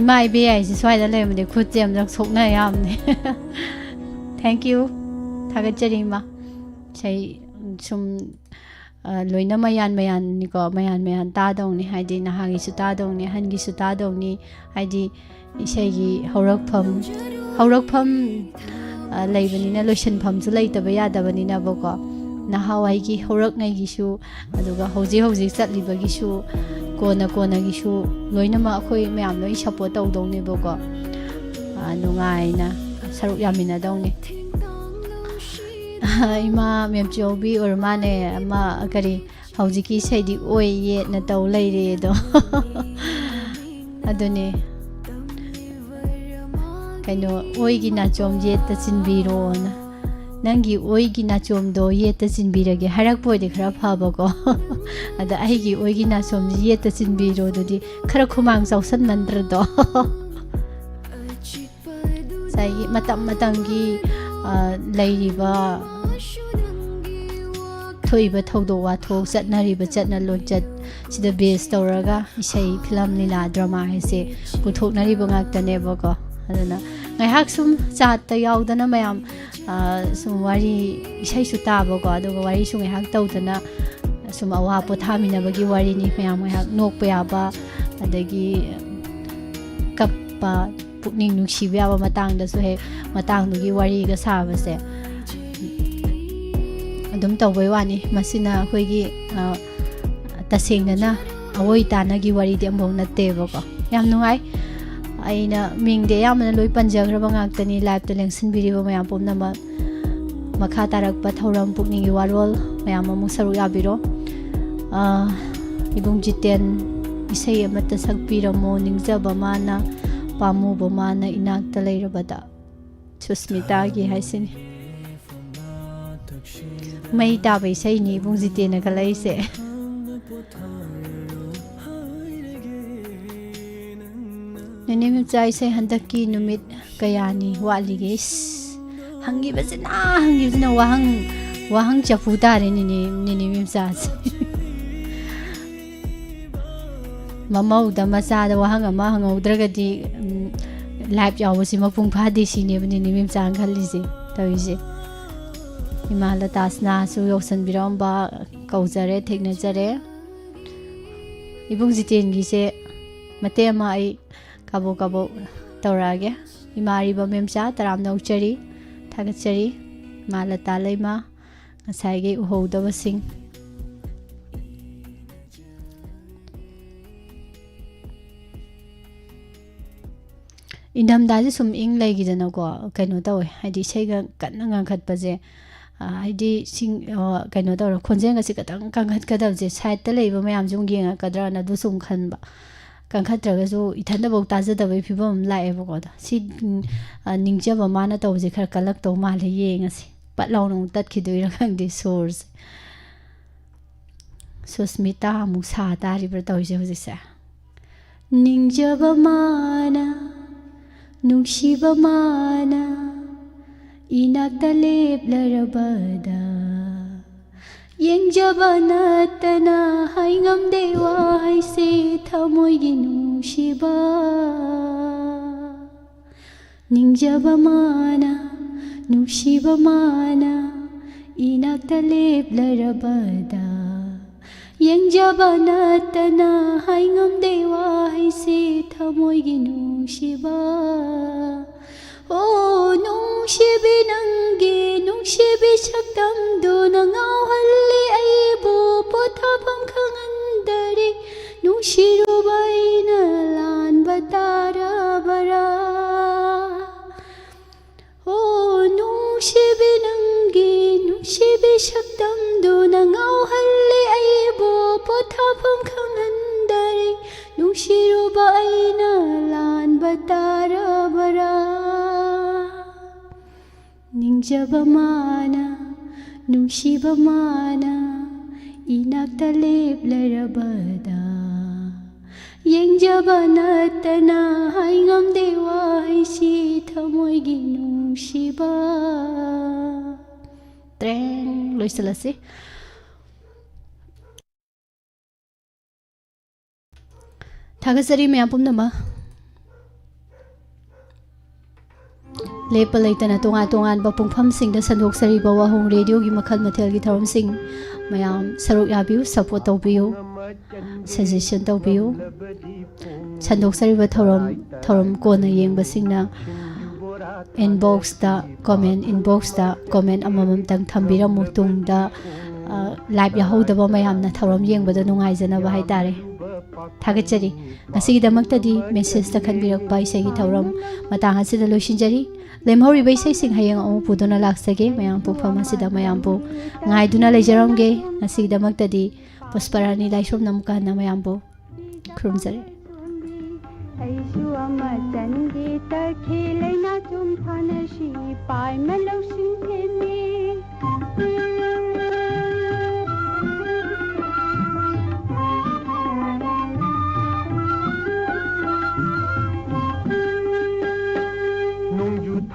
ꯏꯃꯥ ꯏꯕꯦ ꯍꯥꯏꯁꯦ ꯁ꯭ꯋꯥꯏꯗ ꯂꯩꯔꯝꯃꯗꯤ ꯈꯨꯠꯁꯦ ꯑꯃꯨꯛ ꯁꯣꯛꯅ ꯌꯥꯝꯅꯤ ꯊꯦꯡꯛ ꯌꯨ ꯊꯥꯒꯠꯆꯔꯤ ꯏꯃꯥ ꯏꯁꯩ ꯁꯨꯝ ꯂꯣꯏꯅ ꯃꯌꯥꯟꯅꯤꯀꯣ ꯃꯌꯥꯟ ꯇꯥꯗꯧꯅꯤ ꯍꯥꯏꯗꯤ ꯅꯍꯥꯒꯤꯁꯨ ꯇꯥꯗꯧꯅꯤ ꯑꯍꯟꯒꯤꯁꯨ ꯇꯥꯗꯧꯅꯤ ꯍꯥꯏꯗꯤ ꯏꯁꯩꯒꯤ ꯍꯧꯔꯛꯐꯝ ꯂꯩꯕꯅꯤꯅ ꯂꯣꯏꯁꯤꯟꯐꯝꯁꯨ ꯂꯩꯇꯕ ꯌꯥꯗꯕꯅꯤꯅꯕꯀꯣ ꯅꯍꯥꯟꯋꯥꯏꯒꯤ ꯍꯧꯔꯛꯉꯩꯒꯤꯁꯨ ꯑꯗꯨꯒ ꯍꯧꯖꯤꯛ ꯆꯠꯂꯤꯕꯒꯤꯁꯨ ꯀꯣꯟꯅꯒꯤꯁꯨ ꯂꯣꯏꯅꯃꯛ ꯑꯩꯈꯣꯏ ꯃꯌꯥꯝ ꯂꯣꯏ ꯁꯞꯄꯣꯔꯠ ꯇꯧꯗꯧꯅꯦꯕꯀꯣ ꯅꯨꯡꯉꯥꯏꯅ ꯁꯔꯨꯛ ꯌꯥꯃꯤꯟꯅꯗꯧꯅꯤ ꯏꯃꯥ ꯃꯦꯝꯆꯧꯕꯤ ꯑꯣꯏꯔ ꯃꯥꯅꯦ ꯑꯃ ꯀꯔꯤ ꯍꯧꯖꯤꯛꯀꯤ ꯏꯁꯩꯗꯤ ꯑꯣꯏ ꯌꯦꯠꯅ ꯇꯧ ꯂꯩꯔꯦ ꯑꯗꯣ ꯑꯗꯨꯅꯦ ꯀꯩꯅꯣ ꯑꯣꯏꯒꯤ ꯅꯥꯆꯣꯝ ꯌꯦꯠꯇ ꯆꯤꯟꯕꯤꯔꯣꯅ ꯅꯪꯒꯤ ꯑꯣꯏꯒꯤ ꯅꯥꯆꯣꯝꯗꯣ ꯌꯦꯠꯇ ꯆꯤꯟꯕꯤꯔꯒꯦ ꯍꯥꯏꯔꯛꯄ ꯑꯣꯏꯗꯤ ꯈꯔ ꯐꯕꯀꯣ ꯑꯗ ꯑꯩꯒꯤ ꯑꯣꯏꯒꯤ ꯅꯥꯆꯣꯝꯁꯤ ꯌꯦꯠꯇ ꯆꯤꯟꯕꯤꯔꯣ ꯑꯗꯨꯗꯤ ꯈꯔ ꯈꯨꯃꯥꯡ ꯆꯥꯎꯁꯟꯃꯟꯗ꯭ꯔꯗꯣ ꯉꯁꯥꯏꯒꯤ ꯃꯇꯝꯒꯤ ꯂꯩꯔꯤꯕ ꯊꯣꯛꯏꯕ ꯊꯧꯗꯣꯛ ꯋꯥꯊꯣꯛ ꯆꯠꯅꯔꯤꯕ ꯆꯠꯅ ꯂꯣꯟꯆꯠ ꯁꯤꯗ ꯕꯦꯁ ꯇꯧꯔꯒ ꯏꯁꯩ ꯐꯤꯂꯝ ꯂꯤꯂꯥ ꯗ꯭ꯔꯃꯥ ꯍꯥꯏꯁꯦ ꯄꯨꯊꯣꯛꯅꯔꯤꯕ ꯉꯥꯛꯇꯅꯦꯕꯀꯣ ꯑꯗꯨꯅ ꯉꯥꯏꯍꯥꯛ ꯁꯨꯝ ꯆꯥꯠꯇ ꯌꯥꯎꯗꯅ ꯃꯌꯥꯝ ꯁꯨꯝ ꯋꯥꯔꯤ ꯏꯁꯩꯁꯨ ꯇꯥꯕꯀꯣ ꯑꯗꯨꯒ ꯋꯥꯔꯤꯁꯨ ꯉꯥꯏꯍꯥꯛ ꯇꯧꯗꯅ ꯁꯨꯝ ꯑꯋꯥ ꯄꯣꯊꯥꯃꯤꯟꯅꯕꯒꯤ ꯋꯥꯔꯤꯅꯤ ꯃꯌꯥꯝ ꯉꯥꯏꯍꯥꯛ ꯅꯣꯛꯄ ꯌꯥꯕ ꯑꯗꯒꯤ ꯀꯞꯄ ꯄꯨꯛꯅꯤꯡ ꯅꯨꯡꯁꯤꯕ ꯌꯥꯕ ꯃꯇꯥꯡꯗꯁꯨ ꯍꯦꯛ ꯃꯇꯥꯡꯗꯨꯒꯤ ꯋꯥꯔꯤꯒ ꯁꯥꯕꯁꯦ ꯑꯗꯨꯝ ꯇꯧꯕꯩ ꯋꯥꯅꯤ ꯃꯁꯤꯅ ꯑꯩꯈꯣꯏꯒꯤ ꯇꯁꯦꯡꯅꯅ ꯑꯋꯣꯏ ꯇꯥꯅꯒꯤ ꯋꯥꯔꯤꯗꯤ ꯑꯃꯐꯥꯎ ꯅꯠꯇꯦꯕꯀꯣ ꯌꯥꯝ ꯅꯨꯡꯉꯥꯏ ꯑꯩꯅ ꯃꯤꯡꯗꯤ ꯑꯌꯥꯝꯕꯅ ꯂꯣꯏ ꯄꯟꯖꯈ꯭ꯔꯕ ꯉꯥꯛꯇꯅꯤ ꯂꯥꯏꯞꯇ ꯂꯦꯡꯁꯤꯟꯕꯤꯔꯤꯕ ꯃꯌꯥꯝ ꯄꯨꯝꯅꯃꯛ ꯃꯈꯥ ꯇꯥꯔꯛꯄ ꯊꯧꯔꯝ ꯄꯨꯛꯅꯤꯡꯒꯤ ꯋꯥꯔꯣꯜ ꯃꯌꯥꯝ ꯑꯃꯨꯛ ꯁꯔꯨꯛ ꯌꯥꯕꯤꯔꯣ ꯏꯕꯨꯡ ꯖꯤꯇꯦꯟ ꯏꯁꯩ ꯑꯃꯠꯇ ꯁꯛꯄꯤꯔꯝꯃꯣ ꯅꯤꯡꯖꯕ ꯃꯥꯅ ꯄꯥꯝꯃꯨꯕ ꯃꯥꯅ ꯏꯅꯥꯛꯇ ꯂꯩꯔꯕꯗ ꯁꯨꯁꯃꯤꯇꯥꯒꯤ ꯍꯥꯏꯁꯤꯅꯤ ꯃꯩ ꯇꯥꯕ ꯏꯁꯩꯅꯤ ꯏꯕꯨꯡ ꯖꯤꯇꯦꯟꯅ ꯈꯜꯂꯛꯏꯁꯦ ꯅꯦꯅꯦ ꯃꯆꯥ ꯏꯁꯩ ꯍꯟꯗꯛꯀꯤ ꯅꯨꯃꯤꯠ ꯀꯌꯥꯅꯤ ꯋꯥꯠꯂꯤꯒꯦ ꯍꯪꯈꯤꯕꯁꯤꯅ ꯋꯥꯍꯪ ꯆꯐꯨ ꯇꯥꯔꯦ ꯅꯦꯅꯦ ꯃꯆꯥꯁꯦ ꯃꯃꯧꯗ ꯃꯆꯥꯗ ꯋꯥꯍꯪ ꯑꯃ ꯍꯪꯍꯧꯗ꯭ꯔꯒꯗꯤ ꯂꯥꯏꯞ ꯌꯥꯎꯕꯁꯤ ꯃꯄꯨꯡ ꯐꯥꯗꯦ ꯁꯤꯅꯦꯕ ꯅꯦꯅꯦ ꯃꯆꯥꯅ ꯈꯜꯂꯤꯁꯦ ꯇꯧꯔꯤꯁꯦ ꯏꯃꯥ ꯂꯇꯥꯁꯅꯥꯁꯨ ꯌꯧꯁꯟꯕꯤꯔꯝꯕ ꯀꯧꯖꯔꯦ ꯊꯦꯡꯅꯖꯔꯦ ꯏꯕꯨꯡ ꯖꯤꯇꯦꯟꯒꯤꯁꯦ ꯃꯇꯦꯛ ꯑꯃ ꯑꯩ ꯀꯥꯕꯣꯛ ꯇꯧꯔꯛꯑꯒꯦ ꯏꯃꯥ ꯑꯔꯤꯕ ꯃꯦꯝꯆꯥ ꯇꯔꯥꯝꯅ ꯑꯣꯛꯆꯔꯤ ꯊꯥꯒꯠꯆꯔꯤ ꯏꯃꯥ ꯂꯇꯥ ꯂꯩꯃ ꯉꯁꯥꯏꯒꯤ ꯎꯍꯧꯗꯕꯁꯤꯡ ꯏꯪꯊꯝꯊꯥꯁꯦ ꯁꯨꯝ ꯏꯪ ꯂꯩꯈꯤꯗꯅꯀꯣ ꯀꯩꯅꯣ ꯇꯧꯋꯦ ꯍꯥꯏꯗꯤ ꯏꯁꯩꯒ ꯀꯟꯅ ꯉꯪꯈꯠꯄꯁꯦ ꯍꯥꯏꯗꯤ ꯀꯩꯅꯣ ꯇꯧꯔ ꯈꯣꯟꯖꯦꯜꯒꯁꯦ ꯈꯤꯇꯪ ꯀꯪꯈꯠꯀꯗꯕꯁꯦ ꯁꯥꯏꯠꯇ ꯂꯩꯕ ꯃꯌꯥꯝꯁꯨ ꯌꯦꯡꯉꯛꯀꯗ꯭ꯔꯅ ꯑꯗꯨ ꯁꯨꯝ ꯈꯟꯕ ꯀꯟꯈꯠꯇ꯭ꯔꯒꯁꯨ ꯏꯊꯟꯗꯐꯥꯎ ꯇꯥꯖꯗꯕꯒꯤ ꯐꯤꯕꯝ ꯑꯃ ꯂꯥꯛꯑꯦꯕꯀꯣ ꯁꯤ ꯅꯤꯡꯖꯕ ꯃꯥꯅ ꯇꯧꯕꯁꯦ ꯈꯔ ꯀꯜꯂꯛꯇꯧ ꯃꯥꯜꯂꯦ ꯌꯦꯡꯉꯁꯤ ꯄꯠ ꯂꯥꯎꯅ ꯑꯃꯨꯛ ꯇꯠꯈꯤꯗꯣꯏꯔꯥ ꯈꯪꯗꯦ ꯁꯣꯔꯁꯦ ꯁꯨꯁꯃꯤꯇꯥ ꯑꯃꯨꯛ ꯁꯥ ꯇꯥꯔꯤꯕ꯭ꯔꯥ ꯇꯧꯔꯤꯁꯦ ꯍꯧꯖꯤꯛꯁꯦ ꯅꯤꯡꯖꯕ ꯃꯥꯅ ꯅꯨꯡꯁꯤꯕ ꯃꯥꯅ ꯏꯅꯥꯛꯇ ꯂꯦꯞꯂꯔꯕꯗ ꯌꯦꯡꯖꯕ ꯅꯠꯇꯅ ꯍꯥꯏꯉꯝꯗꯦ ꯋꯥꯍꯩꯁꯦ ꯊꯃꯣꯏꯒꯤ ꯅꯨꯡꯁꯤꯕ ꯅꯤꯡꯖꯕ ꯃꯥꯅ ꯅꯨꯡꯁꯤꯕ ꯃꯥꯅ ꯏꯅꯥꯛꯇ ꯂꯦꯞꯂꯔꯕꯗ ꯌꯦꯡꯖꯕ ꯅꯠꯇꯅ ꯍꯥꯏꯉꯝꯗꯦ ꯋꯥꯍꯩꯁꯦ ꯊꯃꯣꯏꯒꯤ ꯅꯨꯡꯁꯤꯕ Oh, nungsibi nanggi, nungsibi sakdamduna ngawhalli aibu pothapam khangandari nungsirubai na lan batara bara Oh, nungsibi nanggi, nungsibi sakdamduna ngawhalli aibu pothapam khangandari nungsirubai na lan batara bara Ningjaba mana, nungsiba mana, inakta leplarabada. Yengjaba natana, haingam dewa haisi thamoigi nungsiba. Treng, loisalasi. Thagasari me apum nama. Lepa laitana tunga-tungan ba pungphamsing da sandok-sari ba wahong radio gi makhal mathel gi tharamsing mayam saruk yabiu support tawbiu suggestion tawbiu sandok-sari ba tharam kona yengbasingna inbox da comment amamam tang thambiramu tungda live yahodaba mayamna tharam yengbada nungaijana ba haitare Thagachari ngasigidamakta di message ta khanbirakpa isegi thauram matang asida loisinjari lemhori baisai sing hayang amu pudona laksage mayam pungpham asida mayam bu ngaiduna leijaramge ngasigidamakta di pusparani laisom namka na mayam bu khurumjari Aisu ama tangi ta khilai na chum thana shi pai ma lo sing themi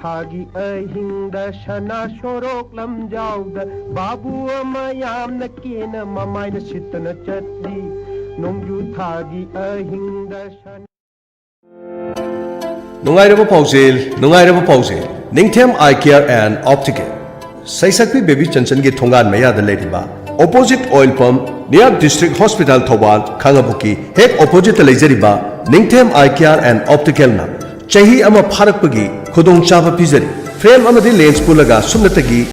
Thagi ahingda shana shorok lamjauda babu amayamna kena mamaina sitana chatli nongju thagi ahingda shana Nungairaba pausel Ningthem Eye Care and Optical Saisakpi Baby Chanchan gi thongan maya da leriba opposite oil pump near district hospital Thobal Khangabuki hek opposite leijariba Ningthem Eye Care and Optical na Chahi ama pharakpagi khudong chaba pizari frame amadi lens pulaga sumnatagi